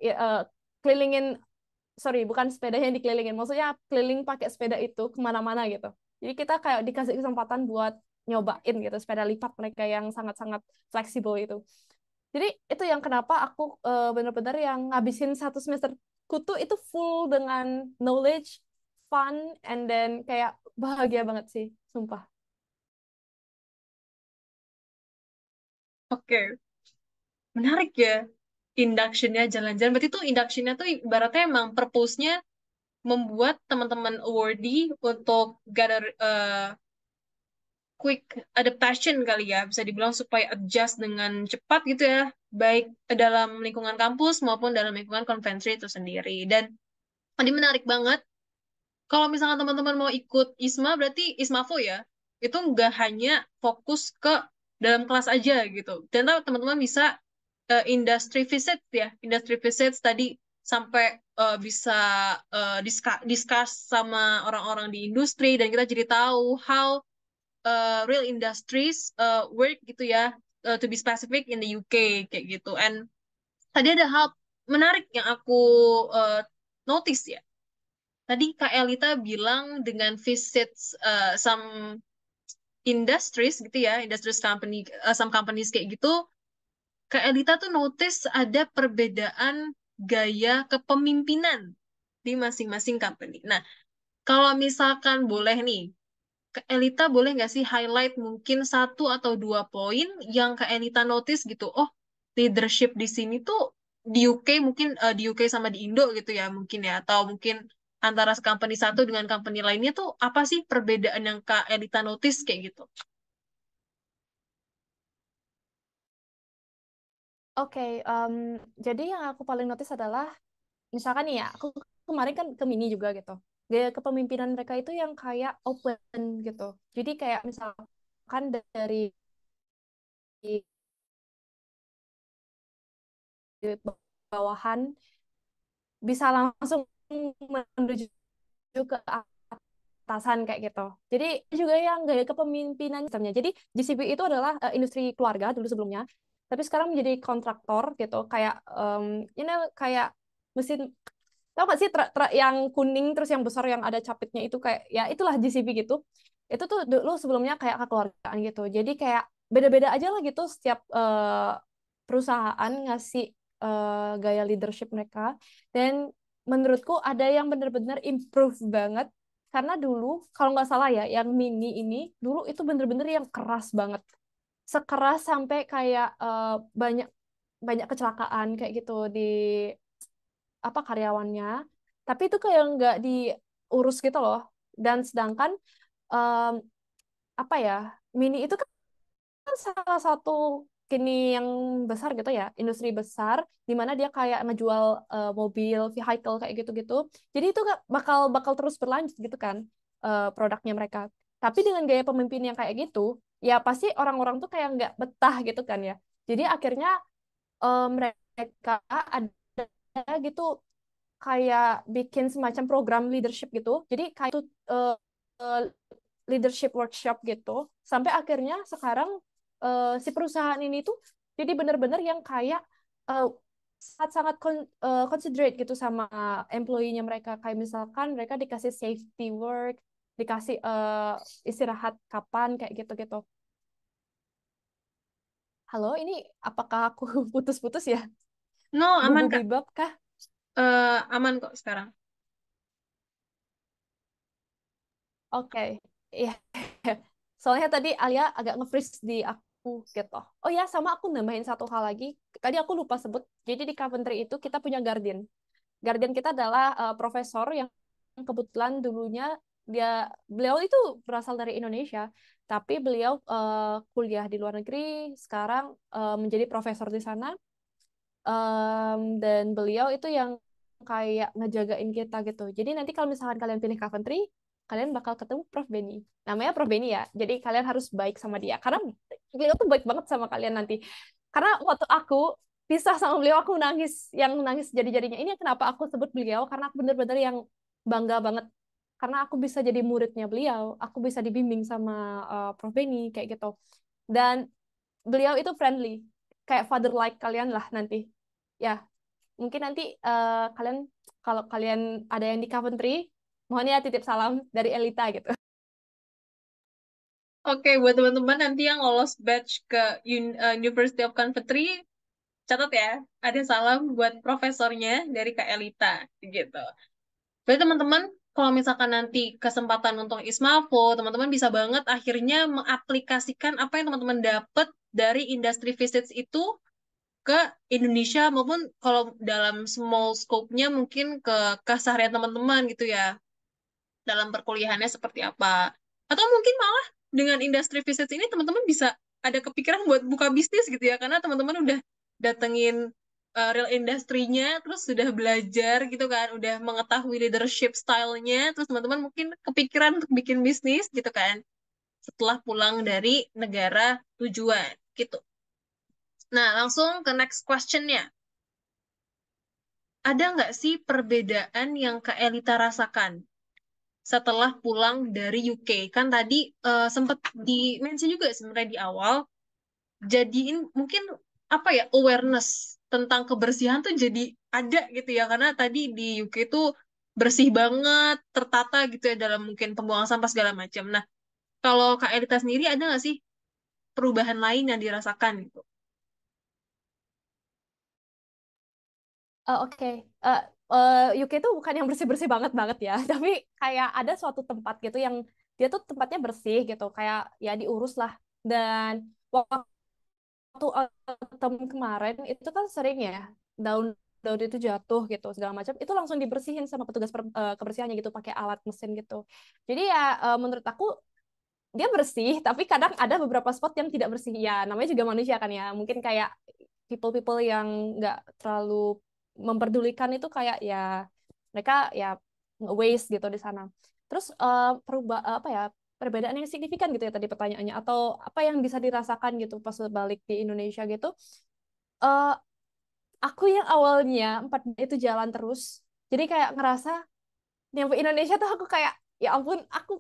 kelilingin, sorry, bukan sepeda yang dikelilingin, maksudnya keliling pakai sepeda itu kemana-mana gitu. Jadi kita kayak dikasih kesempatan buat nyobain gitu sepeda lipat mereka yang sangat-sangat fleksibel itu. Jadi itu yang kenapa aku benar-benar yang ngabisin 1 semester kutu itu full dengan knowledge, fun, and then kayak bahagia banget sih, sumpah. Oke, menarik ya. Induction-nya jalan-jalan. Berarti tuh induction-nya tuh ibaratnya emang purpose-nya membuat teman-teman awardee untuk gather quick adaptation kali ya, bisa dibilang supaya adjust dengan cepat gitu ya, baik dalam lingkungan kampus maupun dalam lingkungan konvensi itu sendiri. Dan tadi menarik banget, kalau misalnya teman-teman mau ikut ISMA, berarti ISMAFO ya, itu nggak hanya fokus ke dalam kelas aja gitu. Dan teman-teman bisa industry visit ya, industry visits tadi sampai bisa discuss sama orang-orang di industri, dan kita jadi tahu how real industries work gitu ya, to be specific in the UK kayak gitu. And tadi ada hal menarik yang aku uh, notice ya. Tadi Kak Elita bilang dengan visits some industries gitu ya, industries company, some companies kayak gitu, Kak Elita tuh notice ada perbedaan gaya kepemimpinan di masing-masing company. Nah, kalau misalkan boleh nih, Kak Elita boleh nggak sih highlight mungkin 1 atau 2 poin yang Kak Elita notice gitu. Oh, leadership di sini tuh di UK mungkin di UK sama di Indo gitu ya mungkin ya. Atau mungkin antara company satu dengan company lainnya tuh apa sih perbedaan yang Kak Elita notice kayak gitu. Oke, jadi yang aku paling notice adalah misalkan nih ya, aku kemarin kan ke Mini juga gitu. Gaya kepemimpinan mereka itu yang kayak open gitu. Jadi kayak misalkan dari bawahan bisa langsung menuju ke atasan kayak gitu. Jadi juga yang gaya kepemimpinan sistemnya. Jadi GCP itu adalah industri keluarga dulu sebelumnya, tapi sekarang menjadi kontraktor gitu. Kayak kayak mesin, tahu gak sih truk yang kuning terus yang besar yang ada capitnya itu, kayak ya itulah GCP gitu. Itu tuh dulu sebelumnya kayak kekeluargaan gitu. Jadi kayak beda-beda aja lah gitu setiap perusahaan ngasih gaya leadership mereka. Dan menurutku ada yang benar-benar improve banget karena dulu kalau nggak salah ya yang Mini ini dulu itu bener-bener yang keras banget. sekeras sampai kayak banyak banyak kecelakaan kayak gitu di apa karyawannya, tapi itu kayak nggak diurus gitu loh. Dan sedangkan em, apa ya, Mini itu kan salah satu kini yang besar gitu ya, industri besar di mana dia kayak ngejual mobil, vehicle kayak gitu-gitu. Jadi itu bakal bakal terus berlanjut gitu kan produknya mereka. Tapi dengan gaya pemimpin yang kayak gitu, ya pasti orang-orang tuh kayak nggak betah gitu kan ya. Jadi akhirnya mereka ada gitu kayak bikin semacam program leadership gitu. Jadi kayak itu eh, leadership workshop gitu. Sampai akhirnya sekarang si perusahaan ini tuh jadi benar-benar yang kayak eh, sangat-sangat considerate gitu sama employee-nya mereka. Kayak misalkan mereka dikasih safety work, dikasih istirahat kapan kayak gitu-gitu. Halo, ini apakah aku putus-putus ya? No, Bubu aman Kak. Bebop kah? Aman kok sekarang. Oke, iya. Soalnya tadi Alia agak nge-freeze di aku gitu. Oh ya, sama aku nambahin satu hal lagi. Tadi aku lupa sebut. Jadi di Coventry itu kita punya guardian. Guardian kita adalah profesor yang kebetulan dulunya beliau itu berasal dari Indonesia, tapi beliau kuliah di luar negeri, sekarang menjadi profesor di sana. Dan beliau itu yang kayak ngejagain kita gitu. Jadi nanti kalau misalkan kalian pilih Coventry, kalian bakal ketemu Prof. Benny. Namanya Prof. Benny ya. Jadi kalian harus baik sama dia. Karena beliau tuh baik banget sama kalian nanti. Karena waktu aku pisah sama beliau, aku nangis. Yang nangis jadi-jadinya. Ini kenapa aku sebut beliau. Karena aku bener-bener yang bangga banget. Karena aku bisa jadi muridnya beliau. Aku bisa dibimbing sama Prof. Benny kayak gitu. Dan beliau itu friendly. Kayak father like kalian lah nanti. Ya, mungkin nanti kalian kalau kalian ada yang di Coventry, mohon ya titip salam dari Elita gitu. Oke, buat teman-teman nanti yang lolos batch ke University of Coventry, catat ya, ada salam buat profesornya dari Kak Elita, gitu. Jadi teman-teman, kalau misalkan nanti kesempatan untuk Ismafo, teman-teman bisa banget akhirnya mengaplikasikan apa yang teman-teman dapat dari industry visits itu ke Indonesia, maupun kalau dalam small scope-nya mungkin ke keseharian teman-teman gitu ya, dalam perkuliahannya seperti apa. Atau mungkin malah dengan industri visits ini teman-teman bisa ada kepikiran buat buka bisnis gitu ya, karena teman-teman udah datengin real industrinya, terus sudah belajar gitu kan, udah mengetahui leadership style-nya, terus teman-teman mungkin kepikiran untuk bikin bisnis gitu kan, setelah pulang dari negara tujuan gitu. Nah, langsung ke next question-nya. Ada nggak sih perbedaan yang Kak Elita rasakan setelah pulang dari UK? Kan tadi sempat di-mention juga sebenarnya di awal, jadiin mungkin apa ya, awareness tentang kebersihan tuh jadi ada gitu ya, karena tadi di UK itu bersih banget, tertata gitu ya dalam mungkin pembuangan sampah segala macam. Nah, kalau Kak Elita sendiri ada nggak sih perubahan lain yang dirasakan gitu? Oke. Eh, UK itu bukan yang bersih-bersih banget banget ya, tapi kayak ada suatu tempat gitu yang dia tuh tempatnya bersih gitu, kayak ya diurus lah. Dan waktu autumn kemarin itu kan sering ya daun daun itu jatuh gitu segala macam itu langsung dibersihin sama petugas kebersihannya gitu pakai alat mesin gitu. Jadi ya menurut aku dia bersih, tapi kadang ada beberapa spot yang tidak bersih. Ya, namanya juga manusia kan ya. Mungkin kayak people-people yang nggak terlalu memperdulikan itu kayak ya mereka ya waste gitu di sana. Terus apa ya perbedaan yang signifikan gitu ya tadi pertanyaannya atau apa yang bisa dirasakan gitu pas balik di Indonesia gitu. Eh aku yang awalnya 4 bulan itu jalan terus, jadi kayak ngerasa nyampe Indonesia tuh aku kayak ya ampun aku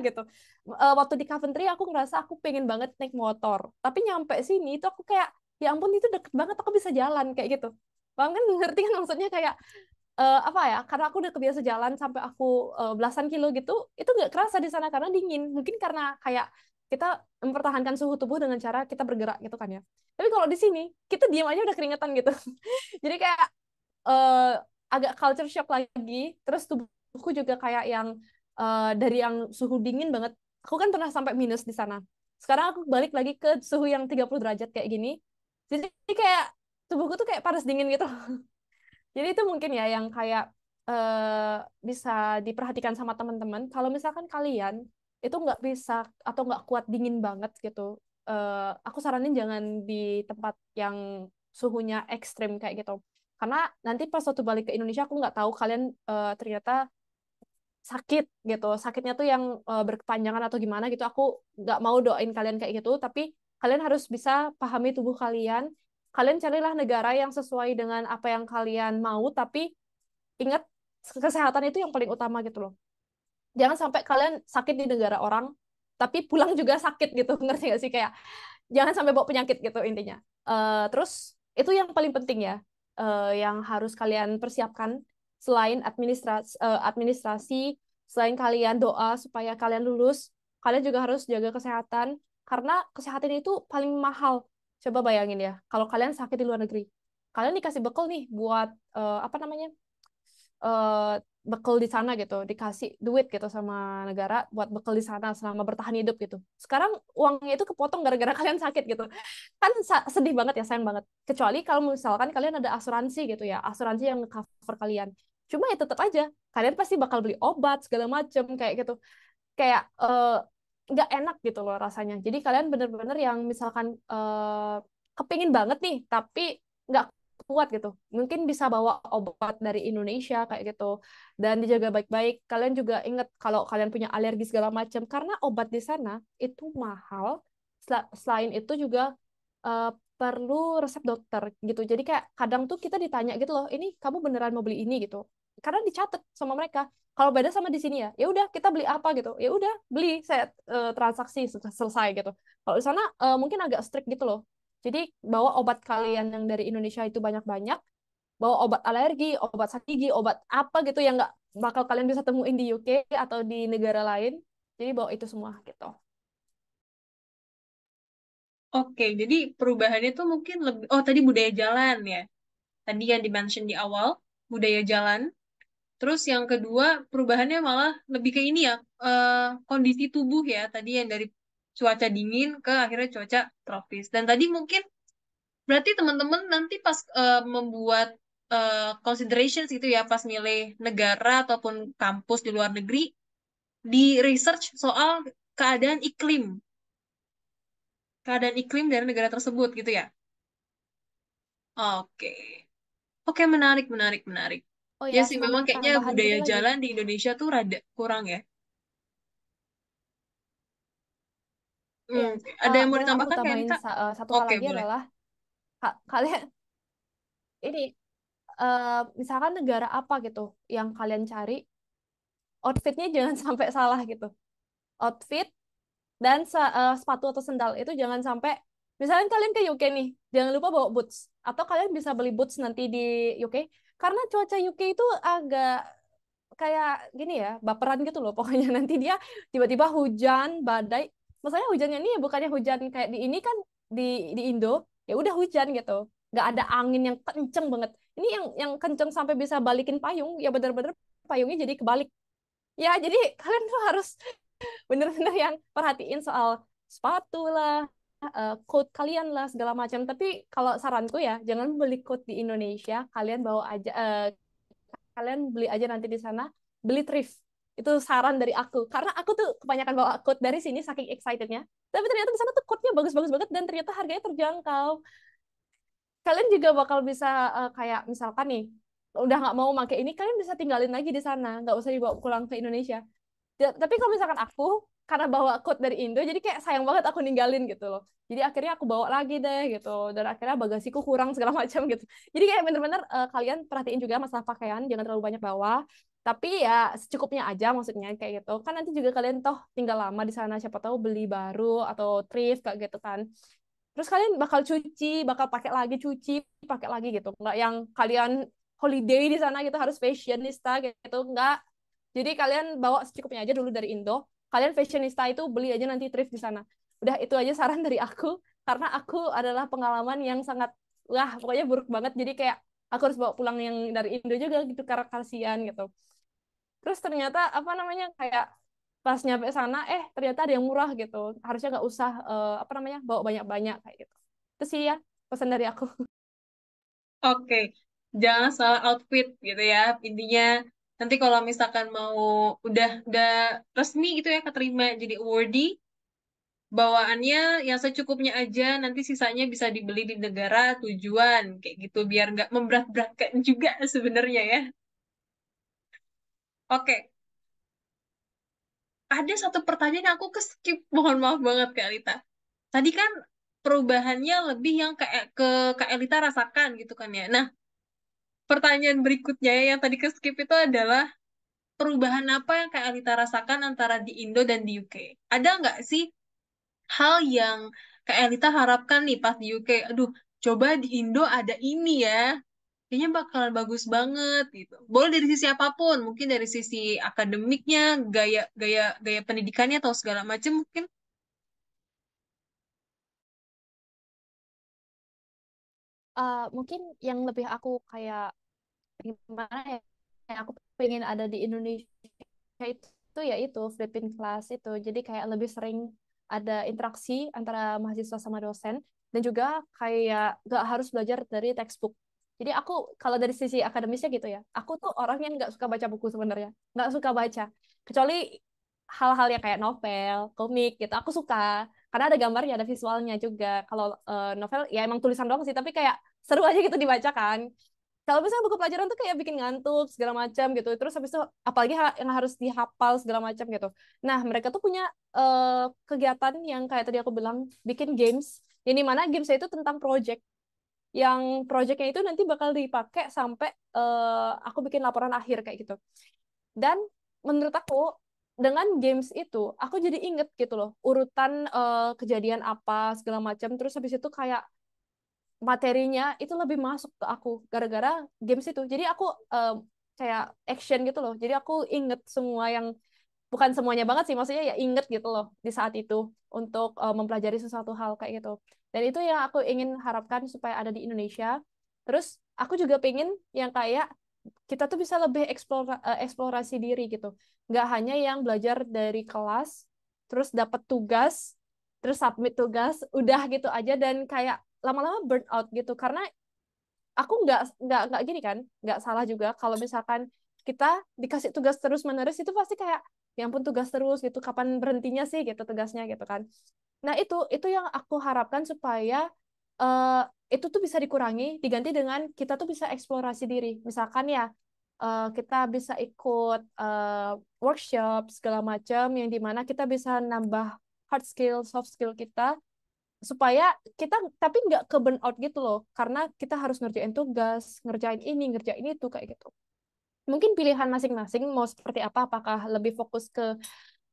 gitu. Waktu di Coventry aku ngerasa aku pengen banget naik motor, tapi nyampe sini itu aku kayak ya ampun itu deket banget aku bisa jalan kayak gitu. Paham kan, ngerti kan maksudnya kayak apa ya, karena aku udah kebiasa jalan sampai aku belasan kilo gitu, itu nggak kerasa di sana karena dingin, mungkin karena kayak kita mempertahankan suhu tubuh dengan cara kita bergerak gitu kan ya. Tapi kalau di sini kita diam aja udah keringetan gitu. Jadi kayak eh, agak culture shock lagi. Terus tubuhku juga kayak yang dari yang suhu dingin banget. Aku kan pernah sampai minus di sana. Sekarang aku balik lagi ke suhu yang 30 derajat kayak gini. Jadi kayak tubuhku tuh kayak panas dingin gitu. Jadi itu mungkin ya yang kayak bisa diperhatikan sama teman-teman. Kalau misalkan kalian itu nggak bisa atau nggak kuat dingin banget gitu, aku saranin jangan di tempat yang suhunya ekstrim kayak gitu. Karena nanti pas waktu balik ke Indonesia aku nggak tahu kalian ternyata sakit gitu. Sakitnya tuh yang berkepanjangan atau gimana gitu. Aku nggak mau doain kalian kayak gitu, tapi kalian harus bisa pahami tubuh kalian. Kalian carilah negara yang sesuai dengan apa yang kalian mau, tapi ingat kesehatan itu yang paling utama gitu loh. Jangan sampai kalian sakit di negara orang, tapi pulang juga sakit gitu. Ngerti gak sih? Kayak jangan sampai bawa penyakit gitu intinya. Terus itu yang paling penting ya, yang harus kalian persiapkan selain administrasi, selain kalian doa supaya kalian lulus, kalian juga harus jaga kesehatan karena kesehatan itu paling mahal. Coba bayangin ya, kalau kalian sakit di luar negeri, kalian dikasih bekal nih buat apa namanya? eh, bekal di sana gitu, dikasih duit gitu sama negara buat bekal di sana selama bertahan hidup gitu. Sekarang uangnya itu kepotong gara-gara kalian sakit gitu. Kan sedih banget ya, sayang banget. Kecuali kalau misalkan kalian ada asuransi gitu ya, asuransi yang cover kalian. Cuma ya tetap aja, kalian pasti bakal beli obat segala macem kayak gitu. Kayak nggak enak gitu loh rasanya. Jadi kalian bener-bener yang misalkan kepingin banget nih, tapi nggak kuat gitu. Mungkin bisa bawa obat dari Indonesia kayak gitu dan dijaga baik-baik. Kalian juga ingat kalau kalian punya alergi segala macam karena obat di sana itu mahal. Selain itu juga eh, perlu resep dokter gitu. Jadi kayak kadang tuh kita ditanya gitu loh, ini kamu beneran mau beli ini gitu. Karena dicatat sama mereka. Kalau beda sama di sini ya, ya udah kita beli apa gitu. Ya udah beli saya transaksi selesai gitu. Kalau di sana mungkin agak strict gitu loh. Jadi bawa obat kalian yang dari Indonesia itu banyak-banyak, bawa obat alergi, obat sakit gigi, obat apa gitu yang nggak bakal kalian bisa temuin di UK atau di negara lain. Jadi bawa itu semua gitu. Oke, jadi perubahannya tuh mungkin lebih, oh tadi budaya jalan ya. Tadi yang dimention di awal, budaya jalan. Terus yang kedua, perubahannya malah lebih ke ini ya, kondisi tubuh ya. Tadi yang dari cuaca dingin ke akhirnya cuaca tropis. Dan tadi mungkin berarti teman-teman nanti pas membuat considerations itu ya, pas milih negara ataupun kampus di luar negeri, di research soal keadaan iklim, keadaan iklim dari negara tersebut gitu ya. Oke. Oke, menarik, menarik, menarik. Oh Ya ya, sih, sama memang kayaknya tambahan budaya dikit lagi. jalan di Indonesia tuh rada kurang ya. Iya, Hmm, ada yang mau boleh aku ditambahkan kayak tambahin Kak? satu hal Oke, lagi boleh. adalah kalian ini misalkan negara apa gitu yang kalian cari, outfitnya jangan sampai salah gitu. Outfit dan sepatu atau sendal itu jangan sampai misalnya kalian ke UK nih, jangan lupa bawa boots atau kalian bisa beli boots nanti di UK karena cuaca UK itu agak kayak gini ya, baperan gitu loh. Pokoknya nanti dia tiba-tiba hujan, badai. Maksudnya hujannya ini bukannya hujan kayak di ini kan di Indo, ya udah hujan gitu. Nggak ada angin yang kenceng banget. Ini yang kenceng sampai bisa balikin payung, ya bener-bener payungnya jadi kebalik. Ya, jadi kalian tuh harus bener-bener yang perhatiin soal sepatu lah, coat kalian lah segala macam. Tapi kalau saranku ya, jangan beli coat di Indonesia, kalian bawa aja kalian beli aja nanti di sana, beli thrift. Itu saran dari aku. Karena aku tuh kebanyakan bawa coat dari sini saking excitednya. Tapi ternyata di sana tuh coatnya bagus-bagus banget dan ternyata harganya terjangkau. Kalian juga bakal bisa kayak misalkan nih, udah nggak mau pakai ini, kalian bisa tinggalin lagi di sana, nggak usah dibawa pulang ke Indonesia. Tapi kalau misalkan aku karena bawa code dari Indo jadi kayak sayang banget aku ninggalin gitu loh, jadi akhirnya aku bawa lagi deh gitu dan akhirnya bagasiku kurang segala macam gitu. Jadi kayak bener-bener kalian perhatiin juga masalah pakaian, jangan terlalu banyak bawa, tapi ya secukupnya aja maksudnya kayak gitu kan. Nanti juga kalian toh tinggal lama di sana, siapa tahu beli baru atau thrift kayak gitu kan. Terus kalian bakal cuci, bakal pakai lagi, cuci pakai lagi gitu, nggak yang kalian holiday di sana gitu harus fashionista gitu, nggak. Jadi kalian bawa secukupnya aja dulu dari Indo. Kalian fashionista itu beli aja nanti thrift di sana. Udah itu aja saran dari aku karena aku adalah pengalaman yang sangat wah pokoknya buruk banget. Jadi kayak aku harus bawa pulang yang dari Indo juga gitu karena kasihan gitu. Terus ternyata apa namanya kayak Pas nyampe sana ternyata ada yang murah gitu, harusnya nggak usah apa namanya bawa banyak-banyak kayak gitu. Itu sih ya pesan dari aku. Oke, jangan salah outfit gitu ya. Intinya nanti kalau misalkan mau udah resmi gitu ya keterima jadi awardee, bawaannya yang secukupnya aja, nanti sisanya bisa dibeli di negara tujuan kayak gitu biar nggak memberat-beratkan juga sebenarnya ya. Oke, ada satu pertanyaan yang aku ke skip, mohon maaf banget Kak Elita. Tadi kan perubahannya lebih yang ke Kak Elita rasakan gitu kan ya. Nah, pertanyaan berikutnya yang tadi ke skip itu adalah perubahan apa yang Kak Elita rasakan antara di Indo dan di UK? Ada nggak sih hal yang Kak Elita harapkan nih pas di UK? Aduh, coba di Indo ada ini ya. Kayaknya bakalan bagus banget gitu. Boleh dari sisi apapun, mungkin dari sisi akademiknya, gaya gaya gaya pendidikannya atau segala macam mungkin. Mungkin yang lebih aku kayak gimana ya, yang aku pengen ada di Indonesia itu ya itu flipping class itu, jadi kayak lebih sering ada interaksi antara mahasiswa sama dosen, dan juga kayak gak harus belajar dari textbook. Jadi aku kalau dari sisi akademisnya gitu ya, aku tuh orang yang nggak suka baca buku sebenarnya, nggak suka baca, kecuali hal-hal yang kayak novel, komik gitu aku suka karena ada gambarnya, ada visualnya juga. Kalau novel ya emang tulisan doang sih, tapi kayak seru aja gitu dibaca kan. Kalau misalnya buku pelajaran tuh kayak bikin ngantuk segala macam gitu. Terus habis itu apalagi yang harus dihafal segala macam gitu. Nah, mereka tuh punya kegiatan yang kayak tadi aku bilang, bikin games. Yang mana games itu tentang project. Yang projectnya itu nanti bakal dipakai sampai aku bikin laporan akhir kayak gitu. Dan menurut aku dengan games itu aku jadi inget gitu loh urutan kejadian apa segala macam. Terus habis itu kayak materinya itu lebih masuk ke aku gara-gara games itu. Jadi aku kayak action gitu loh. Jadi aku inget semua yang bukan semuanya banget sih, maksudnya ya inget gitu loh di saat itu untuk mempelajari sesuatu hal kayak gitu. Dan itu yang aku ingin harapkan supaya ada di Indonesia. Terus aku juga pengen yang kayak kita tuh bisa lebih eksplorasi diri gitu. Nggak hanya yang belajar dari kelas, terus dapat tugas, terus submit tugas, udah gitu aja dan kayak lama-lama burn out gitu. Karena aku nggak gini kan, nggak salah juga kalau misalkan kita dikasih tugas terus menerus itu pasti kayak ya ampun tugas terus gitu, kapan berhentinya sih gitu tugasnya gitu kan. Nah itu yang aku harapkan supaya eh, itu tuh bisa dikurangi, diganti dengan kita tuh bisa eksplorasi diri. Misalkan ya kita bisa ikut workshop segala macam yang dimana kita bisa nambah hard skill, soft skill kita supaya kita tapi nggak ke burn out gitu loh, karena kita harus ngerjain tugas, ngerjain ini, ngerjain itu kayak gitu. Mungkin pilihan masing-masing mau seperti apa, apakah lebih fokus ke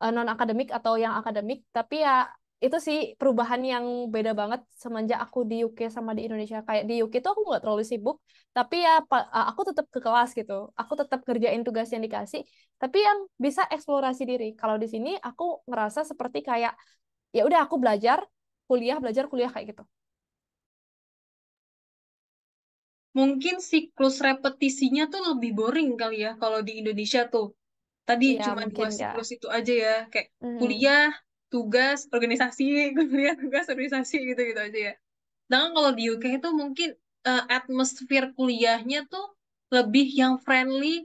non akademik atau yang akademik, tapi ya itu sih perubahan yang beda banget semenjak aku di UK sama di Indonesia. Kayak di UK tuh aku nggak terlalu sibuk, tapi ya aku tetap ke kelas gitu, aku tetap kerjain tugas yang dikasih, tapi yang bisa eksplorasi diri. Kalau di sini aku ngerasa seperti kayak ya udah aku belajar kuliah kayak gitu. Mungkin siklus repetisinya tuh lebih boring kali ya kalau di Indonesia tuh. Tadi Iya, cuma mungkin dua ya. siklus itu aja ya, kayak Mhm. kuliah, tugas, organisasi, kuliah, tugas, organisasi gitu-gitu aja ya. Nah, kalau di UK itu mungkin atmosfer kuliahnya tuh lebih yang friendly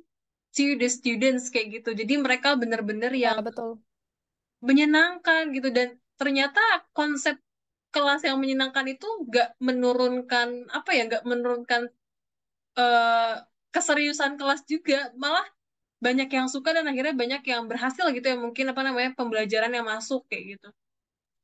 to the students kayak gitu. Jadi mereka bener-bener Ya, yang betul. menyenangkan gitu dan ternyata konsep kelas yang menyenangkan itu nggak menurunkan apa ya, nggak menurunkan eh, keseriusan kelas juga, malah banyak yang suka dan akhirnya banyak yang berhasil gitu ya mungkin apa namanya pembelajaran yang masuk kayak gitu.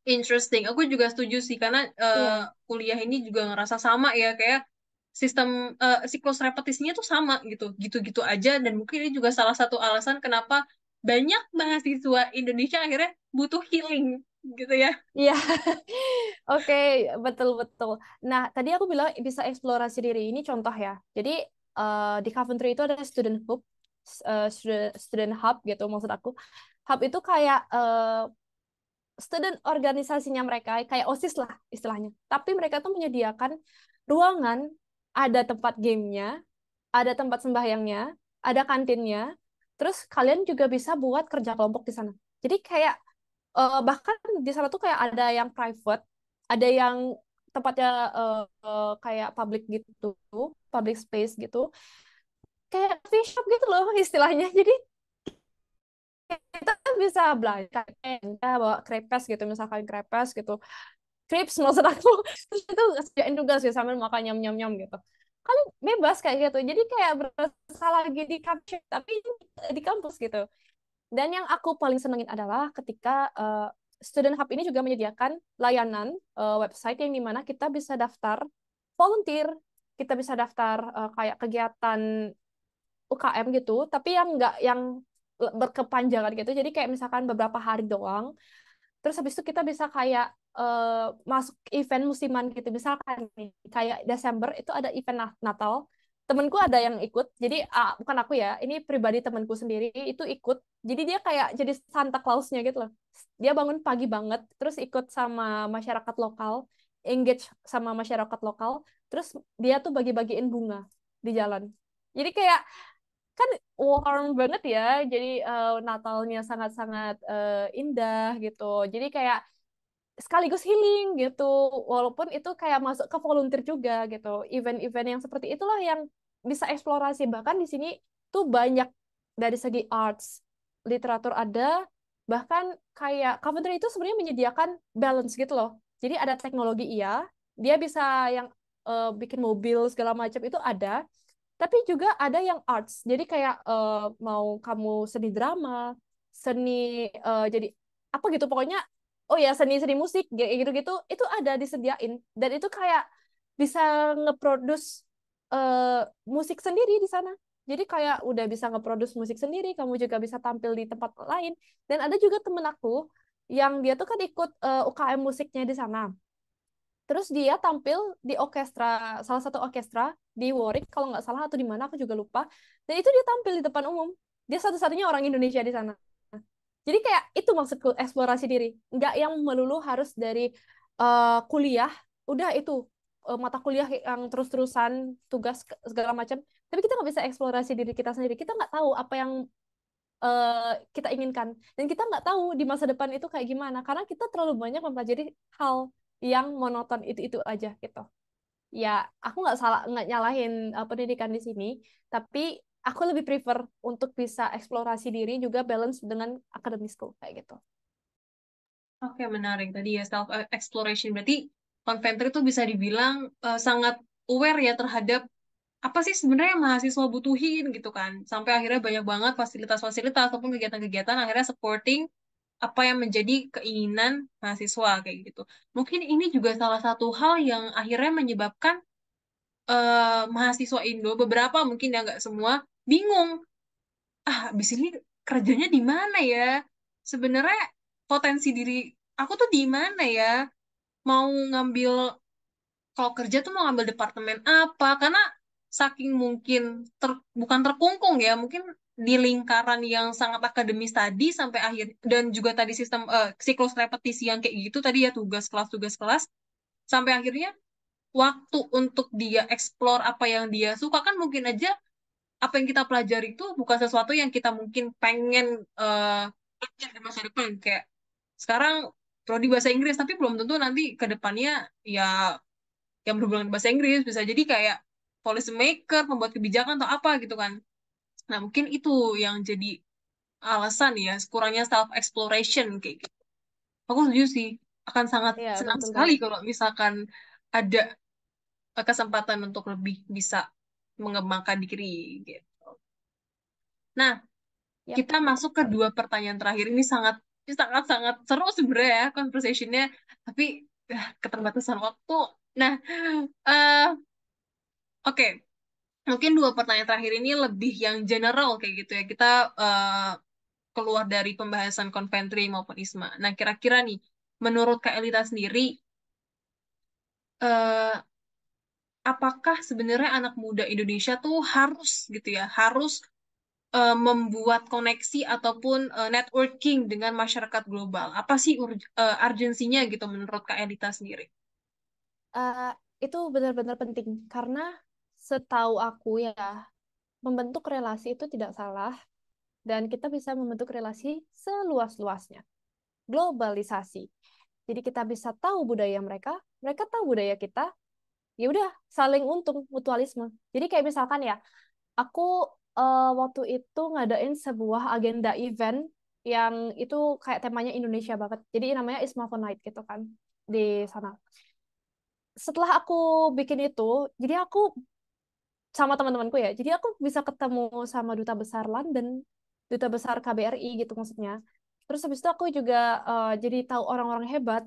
Interesting. Aku juga setuju sih karena Iya. kuliah ini juga ngerasa sama ya kayak sistem siklus repetisinya tuh sama gitu, gitu-gitu aja dan mungkin ini juga salah satu alasan kenapa banyak mahasiswa Indonesia akhirnya butuh healing gitu ya. Iya. Oke, betul-betul. Nah, tadi aku bilang bisa eksplorasi diri. Ini contoh ya. Jadi di Coventry itu ada student hub gitu maksud aku. Hub itu kayak student organisasinya mereka, kayak OSIS lah istilahnya. Tapi mereka tuh menyediakan ruangan, ada tempat gamenya, ada tempat sembahyangnya, ada kantinnya. Terus kalian juga bisa buat kerja kelompok di sana. Jadi kayak bahkan di sana tuh kayak ada yang private, ada yang tempatnya kayak public gitu, public space gitu, kayak coffee shop gitu loh istilahnya. Jadi kita bisa belanja kayak kita bawa crepes gitu, misalkan crepes gitu, crepes maksud aku. Terus itu sediain juga sih sambil makan nyam nyam nyam gitu. Kan bebas kayak gitu. Jadi kayak berasa lagi di cafe tapi di kampus gitu. Dan yang aku paling senengin adalah ketika Student Hub ini juga menyediakan layanan website yang dimana kita bisa daftar volunteer, kita bisa daftar kayak kegiatan UKM gitu, tapi yang nggak yang berkepanjangan gitu. Jadi kayak misalkan beberapa hari doang. Terus habis itu kita bisa kayak masuk event musiman gitu. Misalkan nih, kayak Desember itu ada event Natal. Temenku ada yang ikut. Jadi bukan aku ya, ini pribadi temenku sendiri itu ikut. Jadi dia kayak jadi Santa Claus-nya gitu loh. Dia bangun pagi banget, terus ikut sama masyarakat lokal, engage sama masyarakat lokal, terus dia tuh bagi-bagiin bunga di jalan. Jadi kayak kan warm banget ya. Jadi Natalnya sangat-sangat indah gitu. Jadi kayak sekaligus healing gitu. Walaupun itu kayak masuk ke volunteer juga gitu. Event-event yang seperti itulah yang bisa eksplorasi. Bahkan di sini tuh banyak dari segi arts, literatur ada, bahkan kayak Coventry itu sebenarnya menyediakan balance gitu loh. Jadi ada teknologi iya, dia bisa yang bikin mobil segala macam itu ada, tapi juga ada yang arts. Jadi kayak mau kamu seni drama, seni jadi apa gitu pokoknya. Oh ya seni-seni musik kayak gitu-gitu itu ada disediain dan itu kayak bisa ngeproduce musik sendiri di sana. Jadi kayak udah bisa ngeproduce musik sendiri, kamu juga bisa tampil di tempat lain. Dan ada juga temen aku yang dia tuh kan ikut UKM musiknya di sana. Terus dia tampil di orkestra, salah satu orkestra di Warwick kalau nggak salah atau di mana aku juga lupa. Dan itu dia tampil di depan umum. Dia satu-satunya orang Indonesia di sana. Jadi kayak itu maksudku eksplorasi diri. Nggak yang melulu harus dari kuliah, udah itu mata kuliah yang terus-terusan, tugas segala macam. Tapi kita nggak bisa eksplorasi diri kita sendiri. Kita nggak tahu apa yang kita inginkan. Dan kita nggak tahu di masa depan itu kayak gimana. Karena kita terlalu banyak mempelajari hal yang monoton itu aja gitu. Ya, aku nggak salah nggak nyalahin pendidikan di sini, tapi aku lebih prefer untuk bisa eksplorasi diri juga balance dengan akademisku kayak gitu. Oke, menarik tadi ya self exploration. Berarti Conventry itu bisa dibilang sangat aware ya terhadap apa sih sebenarnya yang mahasiswa butuhin gitu kan. Sampai akhirnya banyak banget fasilitas-fasilitas ataupun kegiatan-kegiatan akhirnya supporting apa yang menjadi keinginan mahasiswa kayak gitu. Mungkin ini juga salah satu hal yang akhirnya menyebabkan mahasiswa Indo beberapa mungkin ya nggak semua bingung. Ah, abis ini kerjanya di mana ya? Sebenarnya potensi diri aku tuh di mana ya? Mau ngambil kalau kerja tuh mau ngambil departemen apa? Karena saking mungkin bukan terkungkung ya, mungkin di lingkaran yang sangat akademis tadi sampai akhir dan juga tadi sistem siklus repetisi yang kayak gitu tadi ya tugas kelas sampai akhirnya waktu untuk dia explore apa yang dia suka kan mungkin aja apa yang kita pelajari itu bukan sesuatu yang kita mungkin pengen belajar di masa depan kayak sekarang prodi bahasa Inggris tapi belum tentu nanti ke depannya ya yang berhubungan dengan bahasa Inggris bisa jadi kayak policy maker, pembuat kebijakan atau apa gitu kan. Nah, mungkin itu yang jadi alasan ya kurangnya self exploration kayak gitu. Aku setuju sih, akan sangat Iya, senang betul sekali banget. kalau misalkan ada kesempatan untuk lebih bisa mengembangkan diri gitu. Nah, Yap, kita betul masuk ke sekali. dua pertanyaan terakhir ini sangat sangat sangat seru sebenarnya ya conversationnya, tapi keterbatasan waktu. Nah, eh oke. Mungkin dua pertanyaan terakhir ini lebih yang general kayak gitu ya. Kita keluar dari pembahasan konventri maupun ISMA. Nah, kira-kira nih, menurut Kak Elita sendiri, eh, apakah sebenarnya anak muda Indonesia tuh harus gitu ya, harus membuat koneksi ataupun networking dengan masyarakat global? Apa sih urgensinya gitu menurut Kak Elita sendiri? Eh, itu benar-benar penting karena setahu aku ya, membentuk relasi itu tidak salah, dan kita bisa membentuk relasi seluas-luasnya. Globalisasi. Jadi kita bisa tahu budaya mereka, mereka tahu budaya kita, ya udah saling untung, mutualisme. Jadi kayak misalkan ya, aku waktu itu ngadain sebuah agenda event yang itu kayak temanya Indonesia banget. Jadi namanya Ismafo Night gitu kan di sana. Setelah aku bikin itu, jadi aku sama teman-temanku ya. Jadi aku bisa ketemu sama duta besar London, duta besar KBRI gitu maksudnya. Terus habis itu aku juga jadi tahu orang-orang hebat.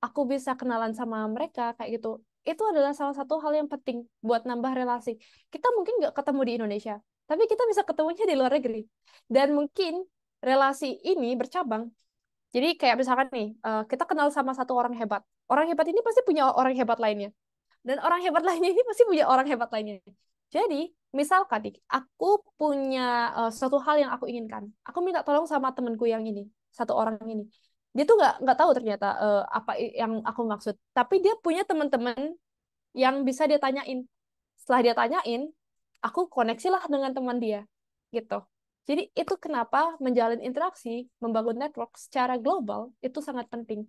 Aku bisa kenalan sama mereka kayak gitu. Itu adalah salah satu hal yang penting buat nambah relasi. Kita mungkin nggak ketemu di Indonesia, tapi kita bisa ketemunya di luar negeri. Dan mungkin relasi ini bercabang. Jadi kayak misalkan nih, kita kenal sama satu orang hebat. Orang hebat ini pasti punya orang hebat lainnya. Dan orang hebat lainnya ini pasti punya orang hebat lainnya. Jadi, misalkan nih, aku punya suatu hal yang aku inginkan. Aku minta tolong sama temenku yang ini, satu orang ini. Dia tuh nggak tahu ternyata apa yang aku maksud. Tapi dia punya teman-teman yang bisa dia tanyain. Setelah dia tanyain, aku koneksilah dengan teman dia, gitu. Jadi itu kenapa menjalin interaksi, membangun network secara global itu sangat penting.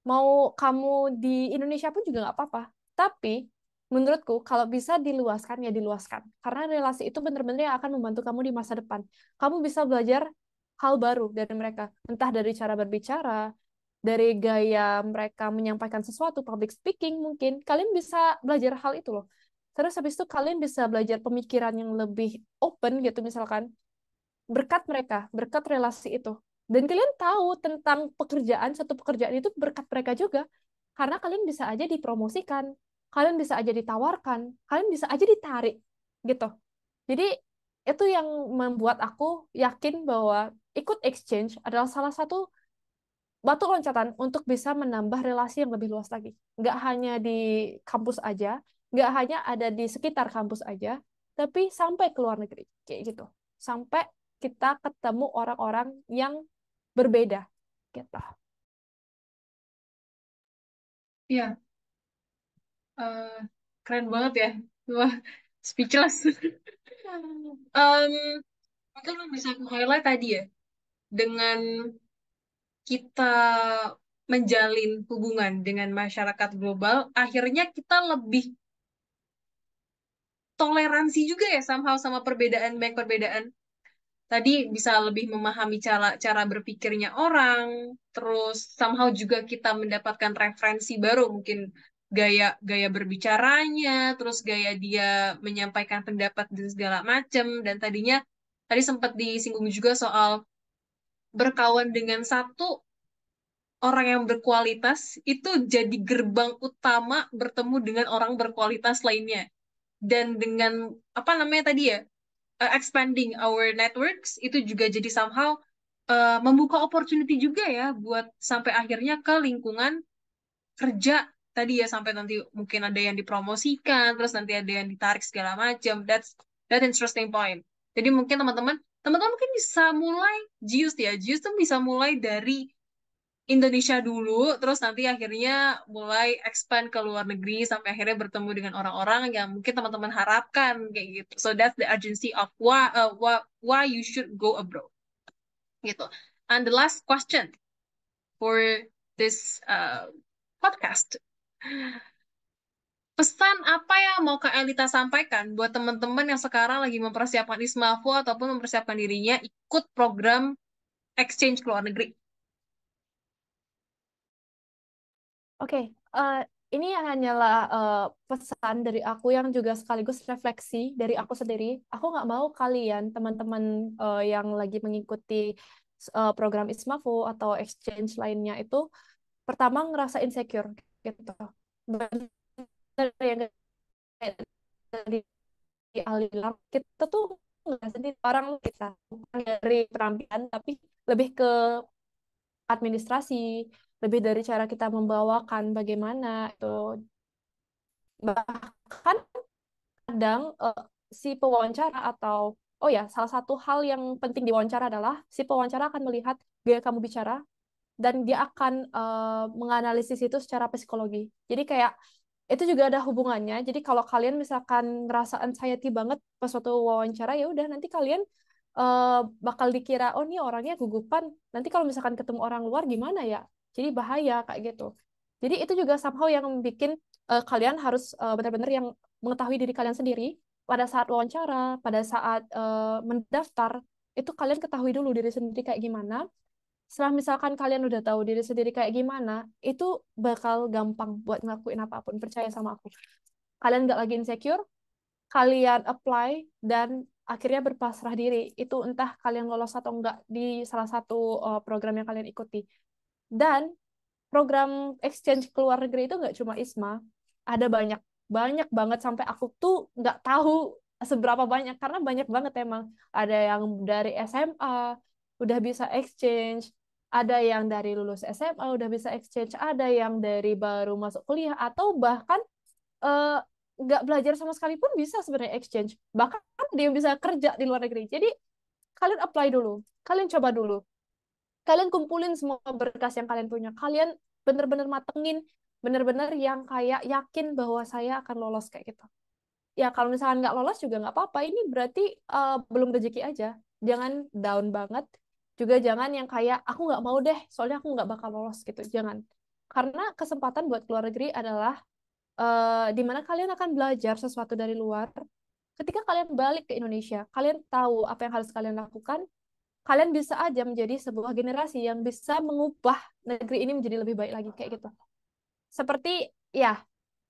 Mau kamu di Indonesia pun juga nggak apa-apa. Tapi menurutku kalau bisa diluaskan ya diluaskan. Karena relasi itu benar-benar yang akan membantu kamu di masa depan. Kamu bisa belajar hal baru dari mereka. Entah dari cara berbicara, dari gaya mereka menyampaikan sesuatu, public speaking mungkin. Kalian bisa belajar hal itu loh. Terus habis itu kalian bisa belajar pemikiran yang lebih open gitu misalkan berkat mereka, berkat relasi itu. Dan kalian tahu tentang pekerjaan, satu pekerjaan itu berkat mereka juga. Karena kalian bisa aja dipromosikan, kalian bisa aja ditawarkan, kalian bisa aja ditarik, gitu. Jadi itu yang membuat aku yakin bahwa ikut exchange adalah salah satu batu loncatan untuk bisa menambah relasi yang lebih luas lagi. Nggak hanya di kampus aja, nggak hanya ada di sekitar kampus aja, tapi sampai ke luar negeri, kayak gitu. Sampai kita ketemu orang-orang yang berbeda, gitu. Iya, eh, keren banget ya. Wah, speechless. Em, Mungkin lo bisa aku highlight tadi ya, dengan kita menjalin hubungan dengan masyarakat global, akhirnya kita lebih toleransi juga ya somehow sama perbedaan, banyak perbedaan. Tadi bisa lebih memahami cara cara berpikirnya orang, terus somehow juga kita mendapatkan referensi baru, mungkin gaya gaya berbicaranya, terus gaya dia menyampaikan pendapat dan segala macam. Dan tadi sempat disinggung juga soal berkawan dengan satu orang yang berkualitas itu jadi gerbang utama bertemu dengan orang berkualitas lainnya. Dan dengan apa namanya tadi ya, expanding our networks itu juga jadi somehow membuka opportunity juga ya buat sampai akhirnya ke lingkungan kerja tadi ya, sampai nanti mungkin ada yang dipromosikan terus nanti ada yang ditarik segala macam. That interesting point. Jadi mungkin teman-teman mungkin bisa mulai Jius tuh bisa mulai dari Indonesia dulu, terus nanti akhirnya mulai expand ke luar negeri sampai akhirnya bertemu dengan orang-orang yang mungkin teman-teman harapkan kayak gitu. So that's the urgency of why you should go abroad gitu. And the last question for this podcast, pesan apa yang mau Kak Elita sampaikan buat teman-teman yang sekarang lagi mempersiapkan ISMAFO ataupun mempersiapkan dirinya ikut program exchange ke luar negeri? Oke, eh, ini hanyalah pesan dari aku yang juga sekaligus refleksi dari aku sendiri. Aku nggak mau kalian, teman-teman yang lagi mengikuti program ISMAFO atau exchange lainnya itu pertama ngerasa insecure gitu. Bener yang kayak tadi Ali bilang, kita tuh nggak sendiri orang kita bukan dari penampilan tapi lebih ke administrasi, lebih dari cara kita membawakan bagaimana itu. Bahkan kadang si pewawancara atau oh ya, salah satu hal yang penting di wawancara adalah si pewawancara akan melihat gaya kamu bicara dan dia akan menganalisis itu secara psikologi. Jadi kayak itu juga ada hubungannya. Jadi kalau kalian misalkan ngerasa anxiety banget pas waktu wawancara ya udah nanti kalian bakal dikira oh nih orangnya gugupan, nanti kalau misalkan ketemu orang luar gimana ya, jadi bahaya kayak gitu. Jadi itu juga somehow yang bikin kalian harus benar-benar yang mengetahui diri kalian sendiri pada saat wawancara, pada saat mendaftar, itu kalian ketahui dulu diri sendiri kayak gimana. Setelah misalkan kalian udah tahu diri sendiri kayak gimana, itu bakal gampang buat ngelakuin apapun, percaya sama aku. Kalian nggak lagi insecure, kalian apply dan akhirnya berpasrah diri. Itu entah kalian lolos atau enggak di salah satu program yang kalian ikuti. Dan program exchange ke luar negeri itu nggak cuma ISMA, ada banyak banyak banget sampai aku tuh nggak tahu seberapa banyak karena banyak banget emang. Ada yang dari SMA udah bisa exchange, ada yang dari lulus SMA udah bisa exchange, ada yang dari baru masuk kuliah atau bahkan eh, nggak belajar sama sekali pun bisa sebenarnya exchange. Bahkan dia bisa kerja di luar negeri. Jadi kalian apply dulu, kalian coba dulu, kalian kumpulin semua berkas yang kalian punya, kalian bener-bener matengin, bener-bener yang kayak yakin bahwa saya akan lolos kayak gitu. Ya kalau misalkan nggak lolos juga nggak apa-apa, ini berarti belum rezeki aja. Jangan down banget, juga jangan yang kayak aku nggak mau deh, soalnya aku nggak bakal lolos gitu. Jangan. Karena kesempatan buat keluar negeri adalah di mana kalian akan belajar sesuatu dari luar. Ketika kalian balik ke Indonesia, kalian tahu apa yang harus kalian lakukan, kalian bisa aja menjadi sebuah generasi yang bisa mengubah negeri ini menjadi lebih baik lagi kayak gitu. Seperti ya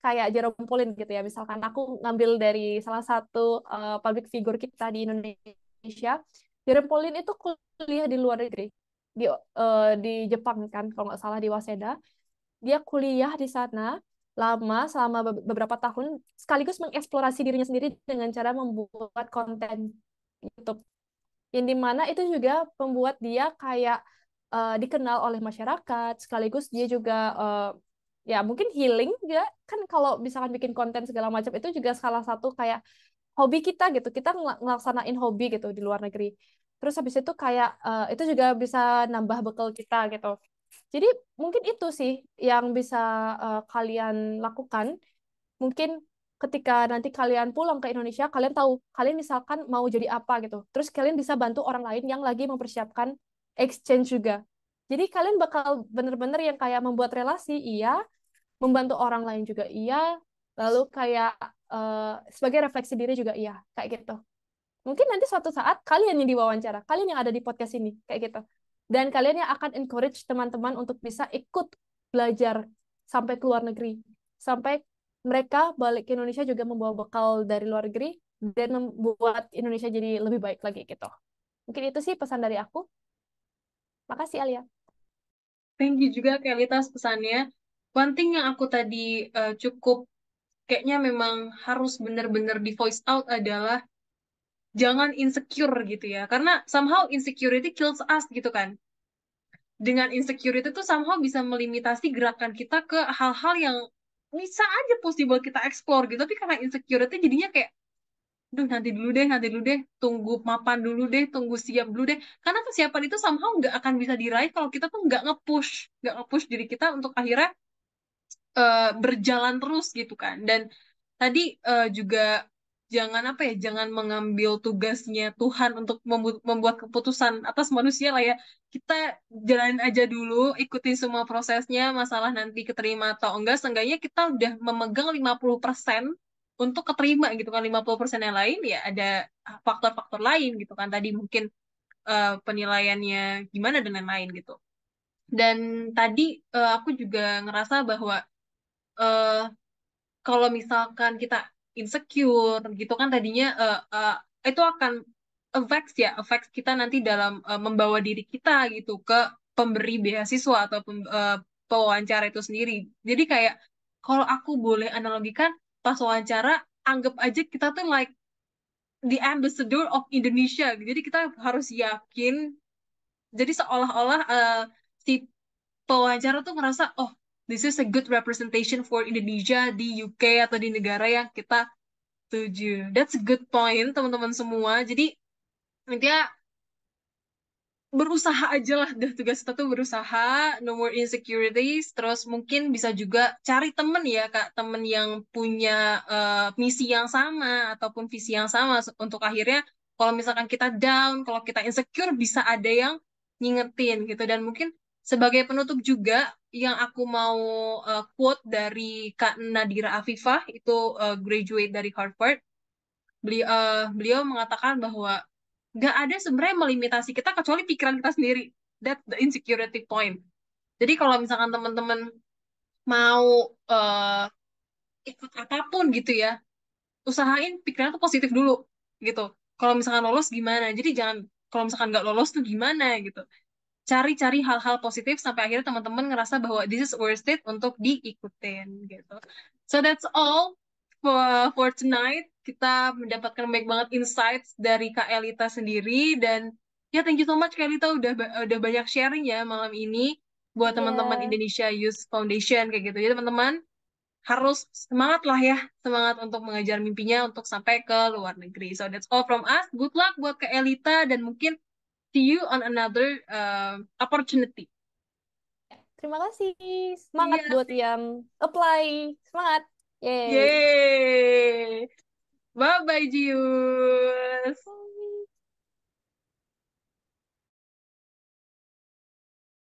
kayak Jerome Pauline gitu ya. Misalkan aku ngambil dari salah satu public figure kita di Indonesia, Jerome Pauline itu kuliah di luar negeri di Jepang kan kalau nggak salah di Waseda. Dia kuliah di sana lama selama beberapa tahun sekaligus mengeksplorasi dirinya sendiri dengan cara membuat konten YouTube yang dimana itu juga membuat dia kayak dikenal oleh masyarakat sekaligus dia juga ya mungkin healing juga kan kalau misalkan bikin konten segala macam itu juga salah satu kayak hobi kita gitu kita ngelaksanain hobi gitu di luar negeri terus habis itu kayak itu juga bisa nambah bekal kita gitu jadi mungkin itu sih yang bisa kalian lakukan. Mungkin ketika nanti kalian pulang ke Indonesia, kalian tahu kalian misalkan mau jadi apa gitu. Terus kalian bisa bantu orang lain yang lagi mempersiapkan exchange juga. Jadi kalian bakal bener-bener yang kayak membuat relasi, iya, membantu orang lain juga iya, lalu kayak sebagai refleksi diri juga iya, kayak gitu. Mungkin nanti suatu saat kalian yang diwawancara, kalian yang ada di podcast ini, kayak gitu. Dan kalian yang akan encourage teman-teman untuk bisa ikut belajar sampai ke luar negeri. Sampai mereka balik ke Indonesia juga membawa bekal dari luar negeri dan membuat Indonesia jadi lebih baik lagi gitu. Mungkin itu sih pesan dari aku. Makasih Alia. Thank you juga Kelitas pesannya. One thing yang aku tadi cukup kayaknya memang harus benar-benar di voice out adalah jangan insecure gitu ya. Karena somehow insecurity kills us gitu kan. Dengan insecurity itu somehow bisa melimitasi gerakan kita ke hal-hal yang bisa aja possible kita explore gitu. Tapi karena insecurity jadinya kayak, duh nanti dulu deh, tunggu mapan dulu deh, tunggu siap dulu deh. Karena kesiapan itu somehow nggak akan bisa diraih kalau kita tuh nggak nge-push diri kita untuk akhirnya berjalan terus gitu kan. Dan tadi juga jangan apa ya, jangan mengambil tugasnya Tuhan untuk membuat keputusan atas manusia lah ya. Kita jalanin aja dulu, ikutin semua prosesnya, masalah nanti keterima atau enggak, seenggaknya kita udah memegang 50% untuk keterima gitu kan. 50% yang lain ya ada faktor-faktor lain gitu kan. Tadi mungkin penilaiannya gimana dan lain-lain gitu. Dan tadi aku juga ngerasa bahwa eh, kalau misalkan kita insecure gitu kan tadinya itu akan affects kita nanti dalam membawa diri kita gitu ke pemberi beasiswa atau pewawancara itu sendiri. Jadi kayak kalau aku boleh analogikan pas wawancara anggap aja kita tuh like the ambassador of Indonesia. Jadi kita harus yakin. Jadi seolah-olah si pewawancara tuh ngerasa oh this is a good representation for Indonesia di UK atau di negara yang kita tuju. That's a good point teman-teman semua. Jadi intinya berusaha aja lah, dah tugas kita tuh berusaha, no more insecurities, terus mungkin bisa juga cari temen ya kak, temen yang punya misi yang sama ataupun visi yang sama untuk akhirnya kalau misalkan kita down, kalau kita insecure bisa ada yang ngingetin gitu. Dan mungkin sebagai penutup juga yang aku mau quote dari Kak Nadira Afifah itu graduate dari Harvard. Beliau mengatakan bahwa nggak ada sebenarnya yang melimitasi kita kecuali pikiran kita sendiri. That's the insecurity point. Jadi kalau misalkan teman-teman mau uh, ikut apapun gitu ya, usahain pikiran tuh positif dulu gitu. Kalau misalkan lolos gimana? Jadi jangan kalau misalkan nggak lolos tuh gimana gitu. Cari-cari hal-hal positif sampai akhirnya teman-teman ngerasa bahwa this is worth it untuk diikutin gitu. So that's all for tonight. Kita mendapatkan banyak banget insights dari Kak Elita sendiri dan ya thank you so much Kak Elita udah banyak sharing ya malam ini buat teman-teman Iya, Indonesia Youth Foundation kayak gitu. Jadi teman-teman harus semangat lah ya, semangat untuk mengejar mimpinya untuk sampai ke luar negeri. So that's all from us. Good luck buat Kak Elita dan mungkin see you on another opportunity. terima kasih. Semangat Iya, buat yang apply. Semangat. Yeay. Yeay. Bye bye, Jius.